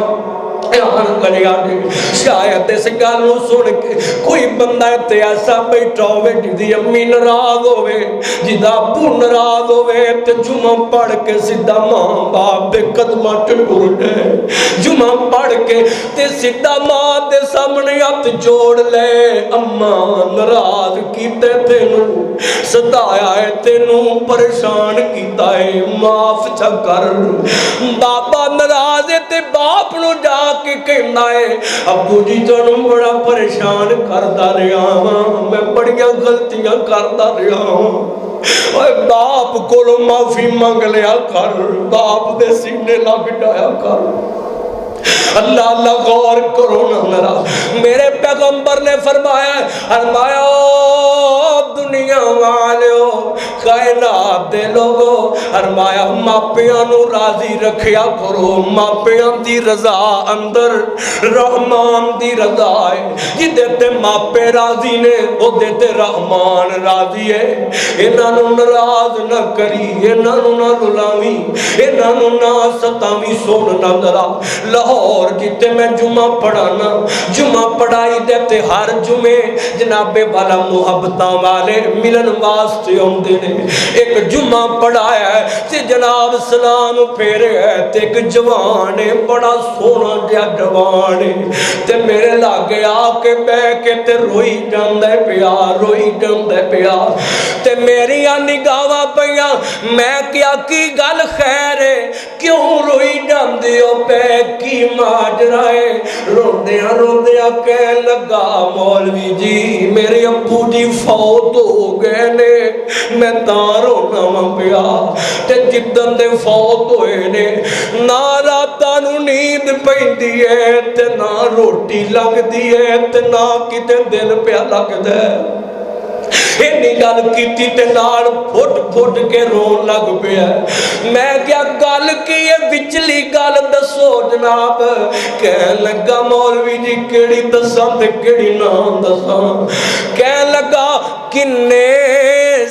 ध्यान करिया जी, शायद इस गल नूं सुन के कोई बंदा इत्थे ऐसा बैठा होवे जिहदी अम्मी नाराज होवे, जिहदा अब्बू नाराज होवे ते जुमा पढ़ के सीधा मां बाप दे कदमां च टुर जाए, जुमा पढ़ के ते सीधा मां दे सामने हथ जोड़ ले, अम्मा नाराज कीते तेनू, सताया है तेनू, परेशान कीता है, माफ च कर। बाबा नाराज है ते बाप नूं जा के कहना है अब्बू जी तुहानू बड़ा परेशान करता रहा हां, मैं बड़ियां गलतियां करता रहा हां, बाप कोलों माफी मंग लिया कर, बाप दे सीने लग जाया कर। अल्लाह अल्लाह गौर करो ना मेरा, मेरे पैगंबर ने फरमाया दुनिया वालों कायनात दे लोगो, फरमाया मापियां नू राजी रखिया करो, मापियां दी रजा अंदर रहमान दी रजा है, जिदे ते मापे राजी ने ओदे ते रहमान राजी है। इन्हां नू नाराज ना करी, इन्हां नू ना रुलावी, इन्हां नू ना सतावी। सुन ना जरा लाहौर जिते मैं जुमा पढ़ाना, जुमा पढ़ाई देते हर जुमे जनाबे वाला मुहब्बतां वाले मिलन वास्ते आउंदे ने। एक जुमा पढ़ाया ते जनाब सलाम फेरे है ते एक जवान है, बड़ा सोहना जिहा जवान है, ते मेरे लागे आके बह के ते रोई जांदा पिया, रोई जांदा पिया, ते मेरियां निगाहां पईयां, मैं क्या की गल खैर है, क्यों रोई जांदे हो पे, की माजरा है? रोंदियां रोंदियां कह लगा मौलवी जी मेरे अब्बू जी फौत हो गए ने, मैं तां रोना वा पिया, ते जिद्दन दे फौत होए ने ना रातां नूं नींद पैंदी है, ते ना रोटी लगदी है, ते ना किते दिल पिया लगदा है। इन्नी गल कीती ते नाल फुट फुट के रोन लग पिया। मैं क्या गल की है, विचली गल दसो जनाब। कह लगा मौलवी जी केड़ी दसां ते केड़ी ना दसां। कह लगा किन्ने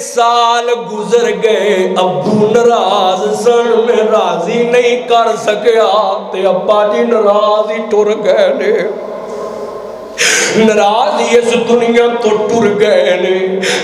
साल गुजर गए, अब्बू नाराज सन, मैं राजी नहीं कर सकिया, ते अब्बा जी नाराज ही टुर गए ने, नाराज इस दुनिया तो टुर गए ने।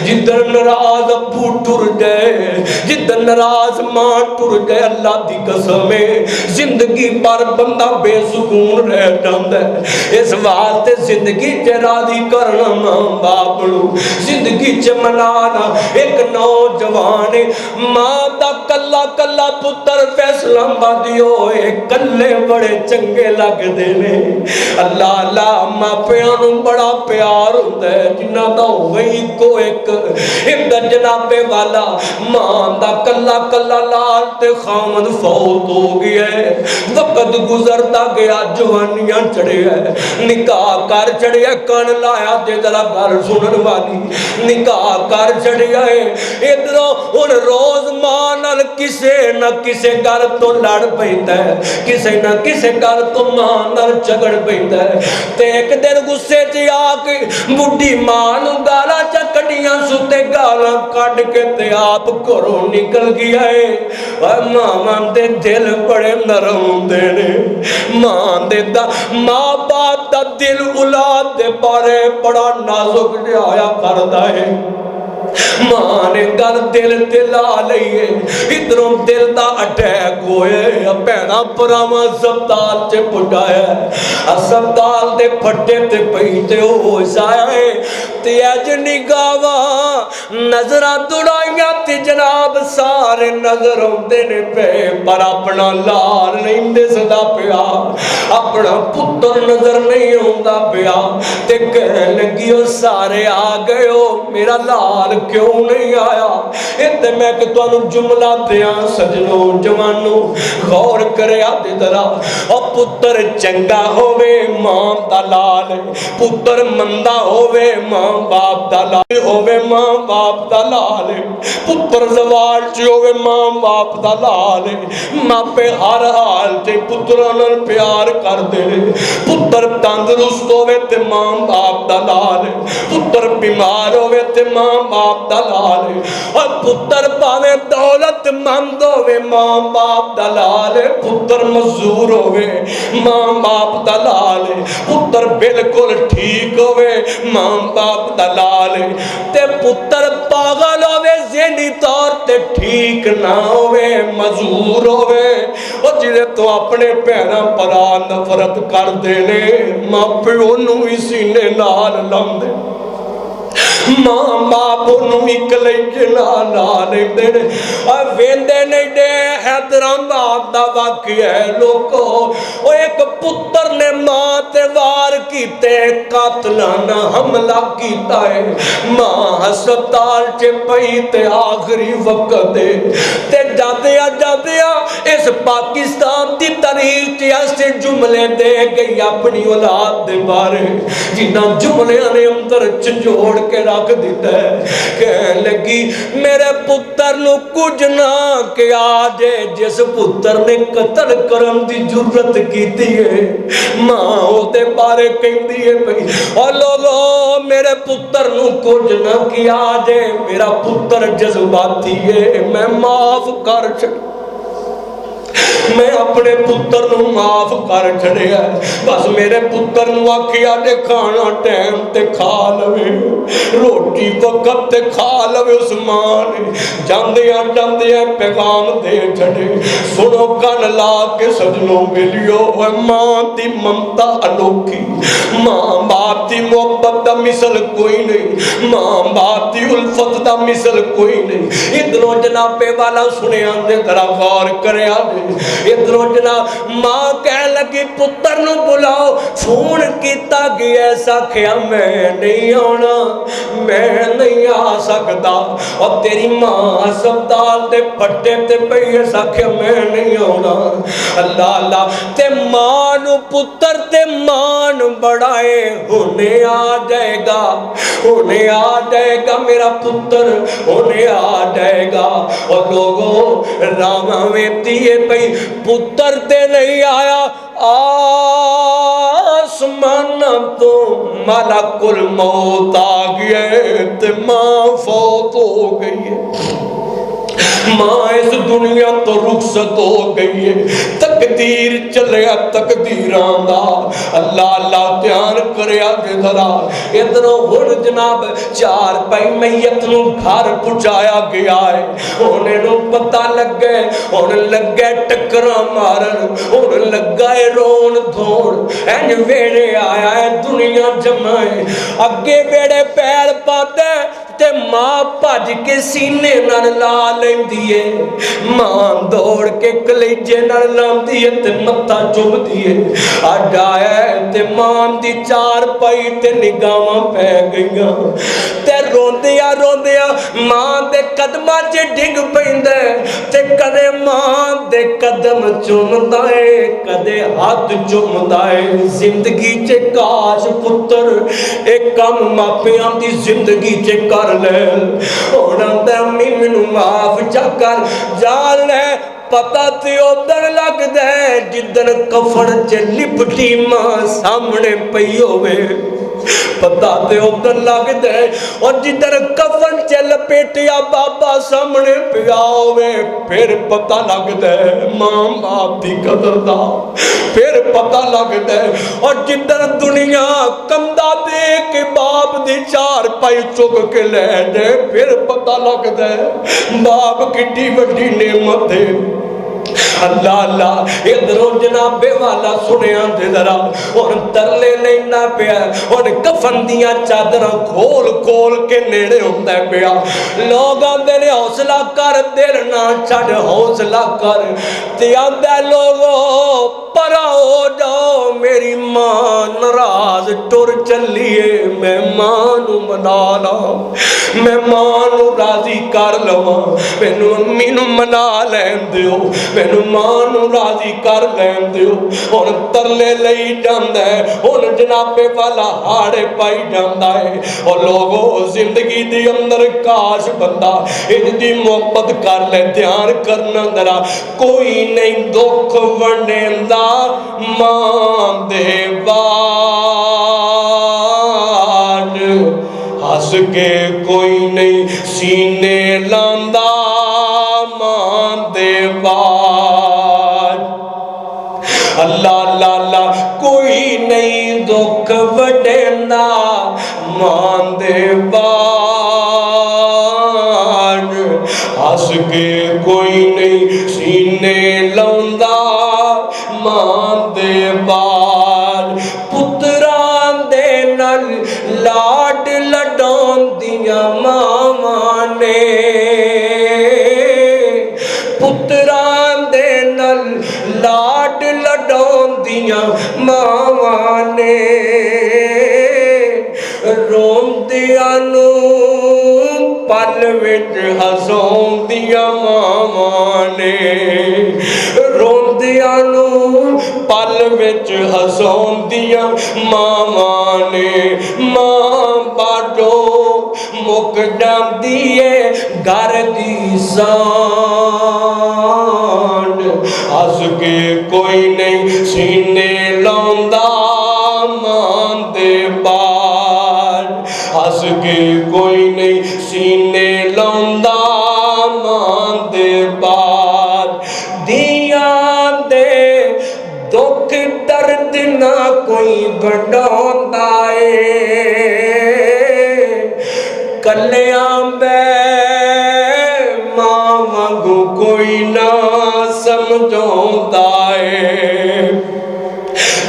जिधर नाराज अब्बू टुर गए, जिधर नाराज मां टुर गए, अल्लाह दी कसम है जिंदगी भर बंदा बेसुकून रह जाता है। इस वास्ते जिंदगी च राजी करना मां बाप नूं, जिंदगी च मनाना। एक नौजवान मां दा कल्ला कल्ला पुत्र फैसलाबादी होए, कल्ले बड़े चंगे लगदे ने। अल्लाह अल्लाह मापियां नूं बड़ा प्यार होता है, जिन्हां दा होवे इको एक। इधर जनाबे वाला मां दा कल्ला कल्ला लाल ते खामद फौत हो गया है। वक्त गुजरता गया, जवानियां चढ़िया, निकाह कर चढ़िया, कन लाया ते जरा गल सुनन वाली, निकाह कर चढ़िया है। इधरों हुण रोज मां नाल किसे न किसे गल तो लड़ पैंदा है, किसे न किसे गल तो मां नाल झगड़ पैंदा है। ते एक दिन गुस्से च आके बुढ़ी मां नूं गालां च कड्डियां सुते गालां कढ के ते आप घरों निकल गया है। मावां दे दिल बड़े नरम हुंदे ने। मां बाप दा दिल औलाद दे बारे बड़ा नाजुक होया करदा है। मां ने गल दिल ते ला लईए, इधरों दिल दा अटैक होए, भैणा भरावां अस्पताल च पुजाया, अस्पताल दे फट्टे ते पई ते होश आया ते अज निगाहां नजरां दुड़ाइयां ते जनाब सारे नजर आउंदे ने पे, पर अपना लाल नहीं दिसदा पिया, अपना पुत्तर नजर नहीं आउंदा पिया ते कहन लगी ओ सारे आ गए हो, मेरा लाल क्यों नहीं आया। इत्ते मैं कि तुहानू जुमला दिया सजनो जवानों गौर करिया ते जरा, ओ पुत्तर चंगा होवे मां दा लाल, पुत्तर मंदा होवे मां बाप दा लाल होवे, मां बाप दा लाल, पुत्तर ज़वाल च होवे मां बाप दा लाल, मापे हर हाल ते पुत्तरां नाल प्यार करदे ने, पुत्तर तंदुरुस्त होवे ते मां बाप दा लाल, पुत्तर बीमार होवे ते मां बाप दा लाल, और पुत्तर भावे दौलतमंद होवे मां बाप दा लाल, पुत्तर मजदूर होवे मां बाप दा लाल, पुत्तर बिल्कुल ठीक होवे मां बाप दा लाल, ते पुत्तर पागल होवे ज़हनी तौर ते ठीक ना होवे मजबूर होवे, और जिहदे तो अपने भैणां भरा नफरत करदे ने मां प्यो नूं भी सीने नाल लाउंदे, मां बाप नूं इकलैजे ला लेंदे ने। और वेंदे नहीं दे हैदराबाद दा वाक़या है लोको, ओ एक पुत्तर ने मां ते वार कीते, कातलाना हमला कीता है, मां हस्पताल च पई ते आखिरी वक्त ते जादिया इस पाकिस्तान दी तारीख च ऐसे जुमले दे गई अपनी औलाद दे बारे, जिन्हां जुमलियां ने अंदर झंझोड़ के रख दिता है। कहन लगी मेरे पुत्तर नूं कुछ ना किया जे जिस पुत्तर ने कत्ल करन दी जुर्रत कीती है, मां ओदे बारे कहंदी है भई ओ लोगो मेरे पुत्तर नूं कुछ ना किया जे, मेरा पुत्तर जज्बाती है, मैं माफ कर छड़, मैं अपने पुत्र नूं माफ कर छड़िया, बस मेरे पुत्र नूं आखिया ते खाना टाइम ते खा लवे, रोटी वक्त ते खा लवे, उस मां ने जांदियां जांदियां पैगाम दे छड़े। सुनो कन ला के सजनों मिलियो, मां दी ममता अनोखी, मां बाप दी मोहब्बत दा मिसल कोई नहीं, मां बाप दी उल्फत दा मिसल कोई नहीं। इधरों जनाबे वाला सुनिया दे जरा गौर करया दे, इधरों जनाब मां कह लगी पुत्र नूं बुलाओ, फोन किया गया, आखिया मैं नहीं आना, मैं नहीं आ सकता, और तेरी मां अस्पताल दे फट्टे ते पई, आखिया मैं नहीं आना। अल्लाह अल्लाह ते मां नूं पुत्र ते मान बढ़ाए, होने आ जाएगा, होने आ जाएगा मेरा पुत्र, होने आ जाएगा। और लोगों रामा वेती है पई पुत्र ते नहीं आया, आसमान तो मलकुल मौत आ गया ते मां फौत हो गई है, मां इस दुनिया तो रुखसत हो गई है, तकदीर चलिया तकदीरां दा। अल्लाह अल्लाह ध्यान करया जे जरा, इधरों हुण जनाब चार पाई मैयत नूं घर पहुंचाया गया है, हुण इहनूं पता लगे, हुण लगे टक्करां मारन, हुण लगा है रोन धोन, इंज वेड़े आया है दुनिया जमा है, अगे वेड़े पैर पाते ते मां भज के सीने नाल ला लैंदी है, मां दौड़ के कलेजे नाल लांदी है ते मत्था चुमदी है। अज आया ते मां दी चार पाई ते निगाहां पै गईयां ते रोंदिया रोंदिया मां दे कदमां च डिग पैंदा ते कदे मां दे कदम चुमदा है, कदे हाथ चुमदा है। जिंदगी च काश पुत्र एक कम मापियां दी जिंदगी च कर ले, होना ते मैनू माफ चा कर जान ले, पता ते उदन लगदा है जिदन कफन च लिपटी मां सामने पई होवे। पता तो उधर लगता है और जिधर कफन च लपेटिया बाबा सामने पिया होवे फिर पता लगता है मां बाप की कदर दा, फिर पता लगता है। और जिधर दुनिया कंधा दे के बाप दी चार पाई चुक के ले जाए फिर पता लगता है बाप कितनी बड़ी नेमत है। अल्लाह अल्लाह इधरों जनाबे वाला सुनिया ते जरा और तरले लेना पिया और कफन दियां चादर खोल खोल के नेड़े होंदा पिया। लोग आंदे ने हौसला कर देर ना छड़ हौसला कर ते आंदा लोगो परा हो जाओ मेरी मां नाराज टुर चलिए मैं मां नू मना ला, मैं मां नू राजी कर लवां, मैनू अम्मी नू मना लैन दिओ, मैनू मां नू राजी कर लैन दिओ। हुण तरले लई जांदा है हुण जनाबे वाला हाड़े पाई जांदा है। और लोगो जिंदगी दे अंदर काश बंदा इनदी मोहब्बत कर ले ध्यान करना जरा कोई नहीं दुख वंडेंदा मां दे बाद हस के कोई नहीं सीने लांदा मां दे बाद। अल्लाह अल्लाह अल्लाह कोई नहीं दुख वडेंदा मां दे बाद हस के कोई नहीं सीने लांदा मां दे बाद। पुत्रां दे नाल लाड लडाउंदियां मावां ने, पुत्रां दे नाल लाड लडाउंदियां मावां ने, रोंदियां नू पल विच हसाउंदियां मावां ने, रोंदियां नू पल विच हसाउंदियां मावां ने। मां बाडो मुक जांदी है घर दी सान हस के कोई नहीं सीने लांदा मां दे बाद हस के कोई नहीं सीने लांदा मां दे बाद। दियां दे दुख दर्द ना कोई बढ़ांदा है कल्यां मां वांगू कोई ना समझांदा है।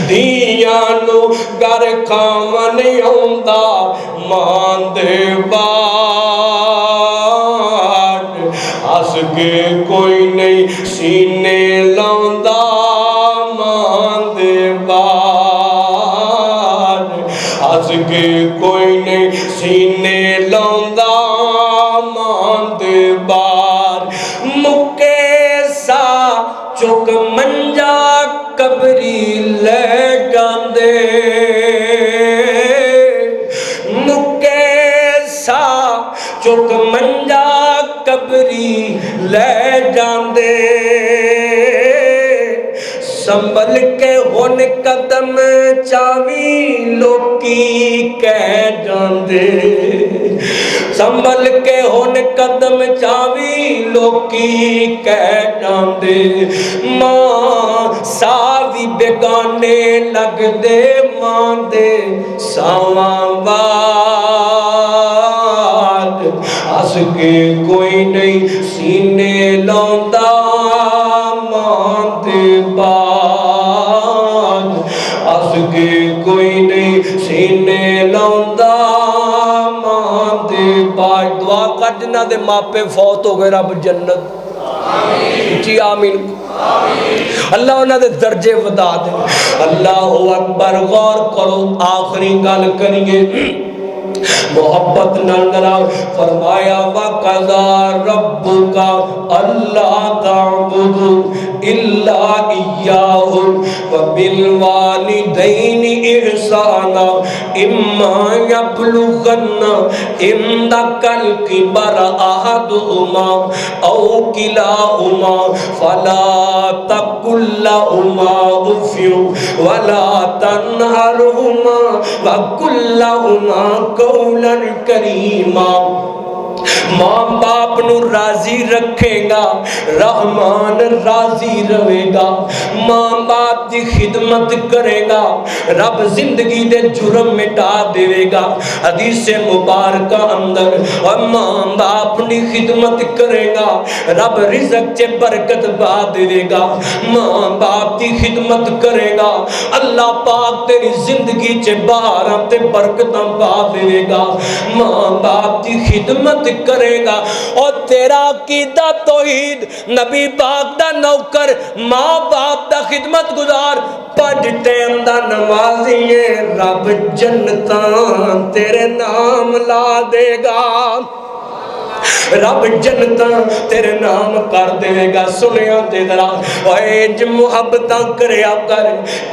दियां नू घर खावन आउंदा मां दे बाद हस के कोई नहीं सीने लांदा मां दे बाद हस के कोई नहीं सीने लांदा मां दे बाद। मुके सा चुक मंजा कबरी ले जांदे, मुके सा चुक मंजा कबरी ले जांदे, संभल के हुन कदम चावी लोकी कह जांदे, संभल के हुन कदम चावी लोकी कह जांदे। मां सावी बेगाने लगदे मां दे सावां बाद हस के कोई नहीं सीने लांदा मां दे बाद हस के कोई नहीं सीने लांदा मां दे बाद। दुआ कर जिन्हां दे मापे फौत हो गए रब जन्नत जी आमीन अल्लाह उन्हां दे दर्जे वधा दे। अल्लाह अकबर गौर करो आखिरी गल करिए मोहब्बत नाल फरमाया वक़ज़ा रब्बुका अल्ला ताबुदू इल्ला इय्याहु व बिल वालिदैनि इहसाना इम्मा यब्लुगन्ना इंदकल किबर अहदुहुमा औ किलाहुमा फला तकुल लहुमा उफ़्यु वला तन्हरहुमा वकुल लहुमा कौलन करीमा। मां बाप नू राजी रखेगा रहमान राजी रहेगा। मां बाप की खिदमत करेगा रब जिंदगी दे जुर्म मिटा देगा। हदीस मुबारक अंदर और मां बाप की खिदमत करेगा रब रिज़्क़ च बरकत पा देगा। मां बाप की खिदमत करेगा अल्लाह पाक तेरी जिंदगी च बहारां ते बरकतां पा देगा। मां बाप की खिदमत करेगा और तेरा अकीदा तौहीद नबी पाक दा नौकर मां बाप दा खिदमत गुजार 5 टाइम दा नमाजी है रब जन्नतां तेरे नाम ला देगा। रब जन्नतां तेरे नाम कर देगा। सुनिया ते जरा इंज मुहब्बत करया कर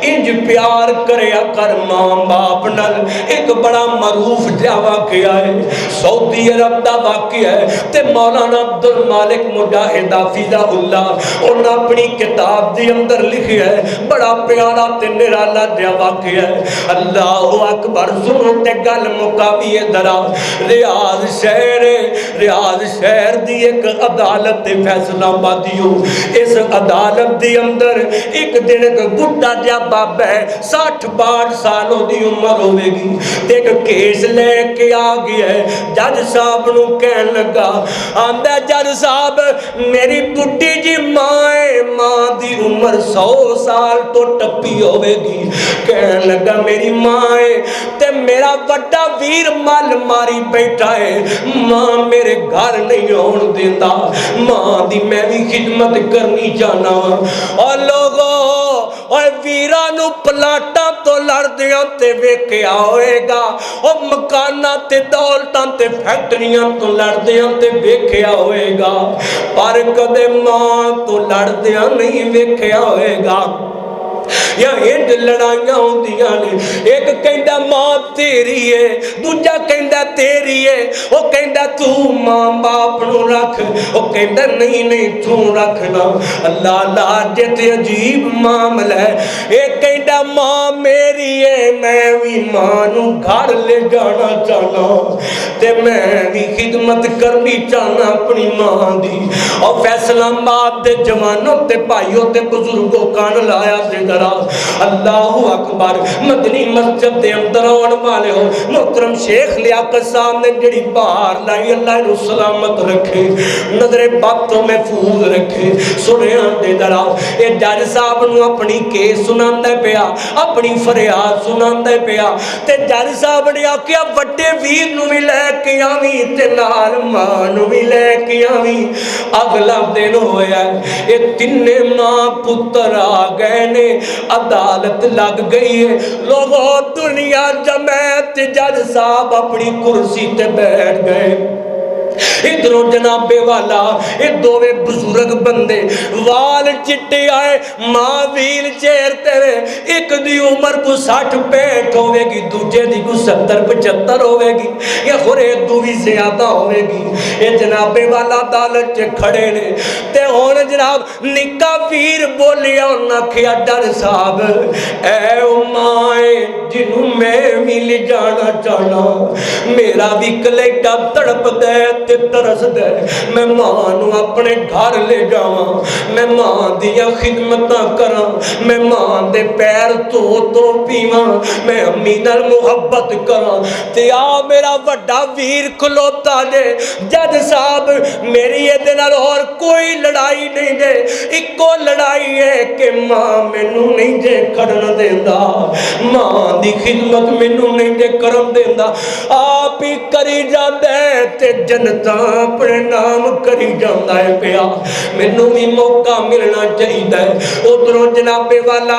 इंज प्यार करया कर मां बाप नाल। एक बड़ा मरूफ जिहा वाकया है सऊदी अरब दा वाकया है ते मौलाना अब्दुल मालिक मुजाहिद हाफिज़हुल्लाह उन्होंने अपनी किताब दे अंदर लिखिया है। बड़ा प्यारा ते निराला जिहा वाकया है। अल्लाहु अकबर सुनो ते गल मुकावी जरा। रियाज शहर दी एक अदालत फैसला बादियो। इस अदालत दे अंदर एक दिन एक बुढ़ा जिहा बाबा है 60-62 सालों की उम्र होगी एक केस लेके आ गया है। जज साहब नू कहन लगा आंदा जज साहब मेरी बुढ़ी जी मां है मां दी उम्र 100 साल तो टप्पी होगी। कहन लगा मेरी मां है ते मेरा बड़ा वीर मल मारी बैठा है मां मेरे घर नहीं आउण देंदा। मां दी मैं भी खिदमत करनी चाहना और लोगों और वीरा नू प्लाटां तो लड़दियां ते वेखिया होएगा और मकानां ते दौलतां ते फैक्ट्रियां तो लड़दियां ते वेखिया होएगा पर कदे मां तो लड़दियां नहीं वेखिया होएगा। या इंज लड़ाइयां होंदियां ने एक कहंदा मां तेरी है दूजा कहंदा तेरी है वो कहंदा तू मां बाप नू रख वो कहंदा नहीं नहीं तू रखना। अल्लाह अल्लाह जिते अजीब मामला है। एक कहंदा मां मेरी है मैं भी मां नू घर ले जाना चाहना ते मैं भी खिदमत करनी चाहना अपनी मां दी। और फैसलाबाद दे जवानों ते भाइयों ते बुजुर्गों कान लाया ते जरा अल्लाहु अकबर। मदनी मस्जिद के अंदर आने वाले हो मोहतरम शेख लियाकत साहब ने जड़ी बाहर लाई अल्लाह इन्हू सलामत रखे नजरे बद तो महफूज रखे। सुनिया दे जरा ये जज साहब नू अपनी केस सुनांदा पिया अपनी फरियाद सुनांदा पिया ते जज साहब ने आख्या वड्डे वीर नू भी लैके आवी ते नाल मां नू भी लैके आवी। अगला दिन होया ये तिन्ने मां पुत्र आ गए ने अदालत लग गई है। लोगों दुनिया जमात जज साहब अपनी कुर्सी ते बैठ गए। इधरों जनाबे वाला ये दोवे बुजुर्ग बंदे वाल चिट्टे आए मां व्हील चेयर तेरे एक दी उम्र को 60-65 होगी दूजे दी को 70-75 होगी या होरे दू भी ज्यादा होगी। ये जनाबे वाला अदालत च खड़े ने ते हुण जनाब निक्का वीर बोलिया उन्हें आखिया डर साहब ऐ माए जिन्हों मैं भी ले जाना चाहना मेरा भी कलेटा तड़पदा ते तरसदा मैं मां नू अपने घर ले जावां मैं मां दियां खिदमतां करां मैं मां दे पैर धो पीवां मैं अम्मी नाल मुहब्बत करां ते आ मेरा वड्डा वीर खलोता जे जज साहब मेरी इहदे नाल होर कोई लड़ाई नहीं जे इक्को लड़ाई है कि मां मैनू नहीं जे खड़न देंदा मां दी खिदमत मैनू नहीं जे करन देंदा आप ही करी जांदा ते जनता अपने नाम करी जाता है पिया मैनू भी मौका मिलना चाहिए। उधरों जनाबे वाला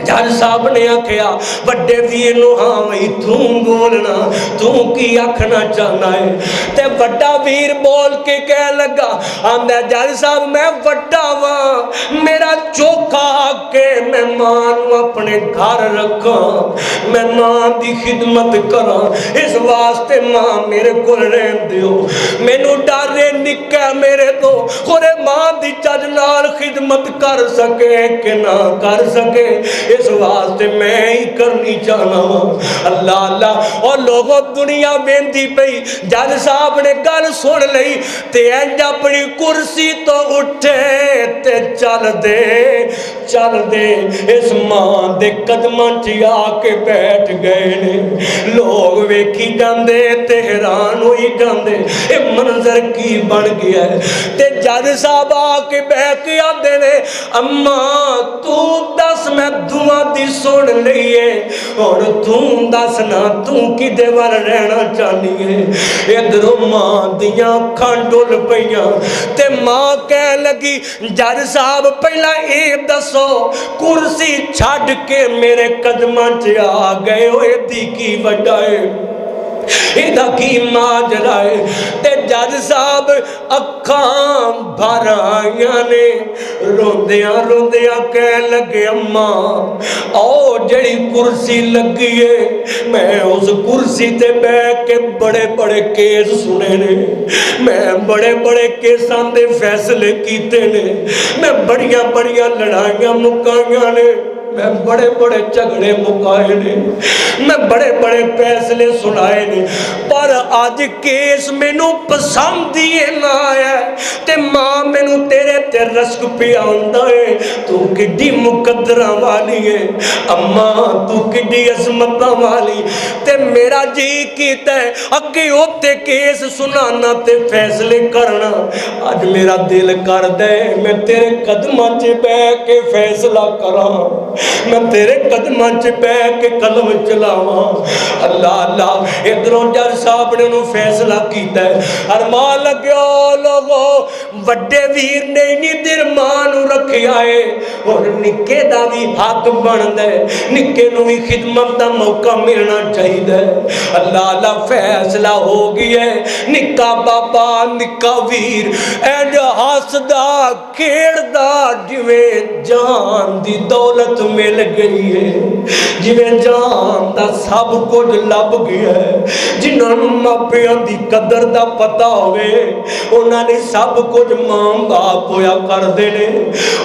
जज साहब ने आख्या बड़े वीर नूं, हाँ भाई तू बोलना, तू की आखना चाहना है? ते बड़ा वीर बोल के कह लगा, आंदा जज साहब मैं वड्डा वां, मेरा चोखा के मैं मां नूं अपने घर रखा, मैं मां दी खिदमत करा, इस वास्ते मां मेरे को रहन दियो, मैनू डर निक्का मेरे तो होरे मां दी चज नाल खिदमत कर सके कि ना कर सके, इस वास्ते मैं ही करनी चाहना वा। अल्लाह अल्लाह। और लोगों दुनिया बेंदी पई, जज साहब ने गल सुन लई ते इंज अपनी कुर्सी तो उठे ते चल दे इस मां दे कदमां च आके बैठ गए ने। लोग वेखी जांदे ते हैरान होई जांदे, ये मंजर की बन गया है। ते जज साहब आके बह के आंदे ने, अम्मा तू दस मैं दुआ दी सुन लईए, और तू दस ना तू किदे वाल रहना चाहनी है? इधरों मां दियां अखां डुल पईयां ते मां कह लगी, जज साहब पहला ये दसो कुर्सी छड़ के मेरे कदमां च आ गए हो, एदी की वजह है? इहदा की माजरा है? ते जज साहब अखां भर आईयां ने, रोंदियां रोंदियां कह लगे, अम्मा ओ जड़ी कुर्सी लगी है, मैं उस कुर्सी ते बैठ के बड़े बड़े केस सुने ने, मैं बड़े बड़े केसां दे फैसले कीते ने, मैं बड़ियां बड़ियां लड़ाइयां मुकाईयां ने, मैं बड़े बड़े झगड़े मुकाए ने, मैं बड़े बड़े फैसले सुनाए ने, पर अज केस मैनू पसंद ही ना आया ते मां मैनू तेरे ते रस्क पियाउंदा है। तू किड्डी मुकद्दरां वाली है अम्मा, तू किड्डी अजमतां वाली, ते मेरा जी कीता है अगे उत्ते केस सुनाना ते फैसले करना। अज मेरा दिल करदा है मैं तेरे कदमां च बैठ के फैसला करा, मैं तेरे कदमां च बैठ के कलम चलावा। अल्लाह अल्लाह। इधरों जज साहब ने उन्होंने फैसला किया है, अरमान लग्यो लोगो वड्डे वीर ने इन्नी देर मां नूं रखिया है, और निक्के दा भी हक बनदा है, निक्के नूं भी खिदमत दा मौका मिलना चाहिए। अल्लाह अल्लाह। फैसला हो गया है, निक्का बाबा निक्का वीर एंड हसदा खेड़दा जिवें जान दी दौलत मिल गई है, जिवें जान दा सब कुछ लभ गया है। जिन्होंने मापियां दी कदर दा पता होवे उन्होंने सब कुछ मां बाप होया करदे ने,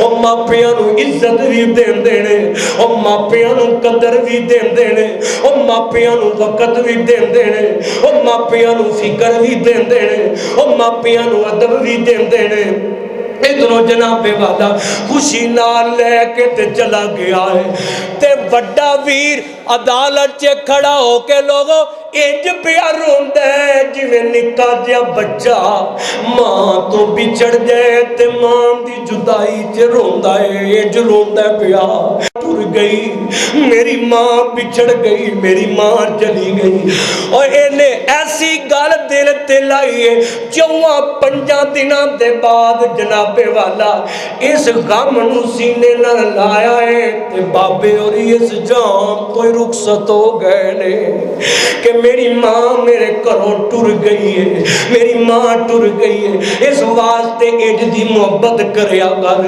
और मापियां नूं इज्जत भी देंदे ने, और मापियां नूं कदर भी देंदे ने, और मापियां नूं वक़्त भी देंदे ने, और मापियां नूं फिक्र भी देंदे ने, और मापियां नूं अदब भी देंदे ने। इधरों जनाबे वाला खुशी नाल लैके ते चला गया है, ते वड्डा वीर अदालत च खड़ा होके लोगों इंज पिया रोंदा है जिवें निक्का जिहा बच्चा मां तो बिछड़ जाए ते मां दी जुदाई च रोंदा है, इंज रोंदा पिया। टुर गई मेरी मां, बिछड़ गई मेरी मां, चली गई। और इन्हें ऐसी गल दिल ते लाई है, 4-5 दिनां दे बाद जनाबे वाला इस गम नूं सीने नाल लाया है, ते बाबे और इस जाम तो रुखसत हो गए ने कि मेरी मां मेरे घरों टुर गई है, मेरी मां टुर गई है। इस वास्ते इंज दी मोहब्बत करया कर,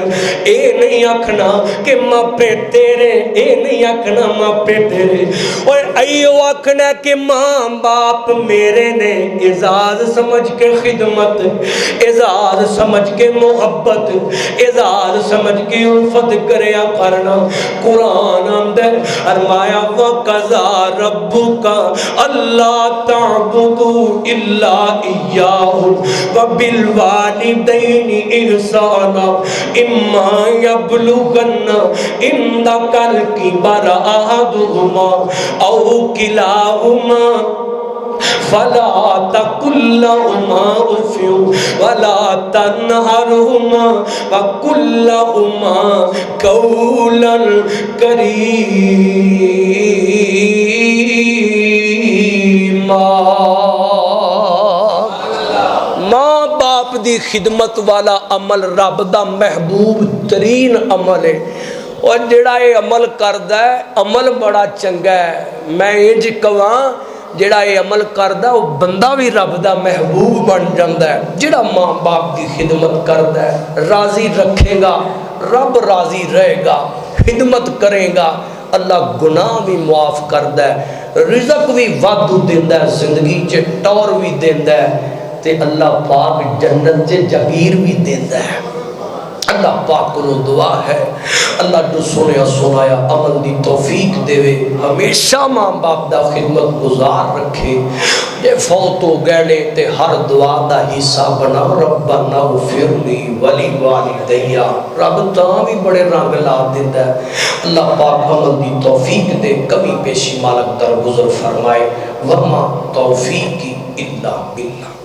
ए नहीं आखना कि मापे तेरे, ए नहीं आखना मापे तेरे, और अयो आखना कि मां बाप मेरे ने। एजाज समझ के खिदमत, एजाज समझ के मोहब्बत, एजाज समझ के उल्फत करया करना। कुरान अंदर फरमाया वक़ज़ा रब्बुका अल्ला तअबुदू इल्ला इय्याहु व बिल वालिदैनि इहसाना इम्मा यबलुगन्ना इंदकल किबरा अहदुहुमा औ किलाहुमा फला तकुल लहुमा उफ़्फ़िन वला तन्हरहुमा वकुल लहुमा कौलन करीमा। माँ बाप दी खिदमत वाला अमल रब दा महबूब तरीन अमल है। और जिहड़ा ये अमल करदा है अमल बड़ा चंगा है। मैं इंज कहां जिहड़ा ये अमल करदा वो बंदा भी रब दा महबूब बन जांदा है। जिहड़ा माँ बाप की खिदमत करदा है राजी रखेगा रब राजी रहेगा। खिदमत करेगा अल्लाह गुनाह भी मुआफ करदा है, रिज़क भी वाधू देंदा है, जिंदगी च टौर भी देंदा है, ते अल्लाह पाक जन्नत च जगीर भी देंदा है। अल्लाह पाक को दुआ है अल्लाह जो सुनिया सुनाया अमल दी तौफीक देवे, हमेशा माँ बाप दा खिदमत गुजार रखे। जे फौत हो गए ने ते हर दुआ दा हिस्सा बना रब्बना ग़फ़िरली वली वालिदैया। रब तां भी बड़े रंग ला देंदा है। अल्लाह पाक अमल दी तौफीक दे, कमी पेशी मालक दरगुजर फरमाए। वमा तौफीकी इल्ला बिल्लाह।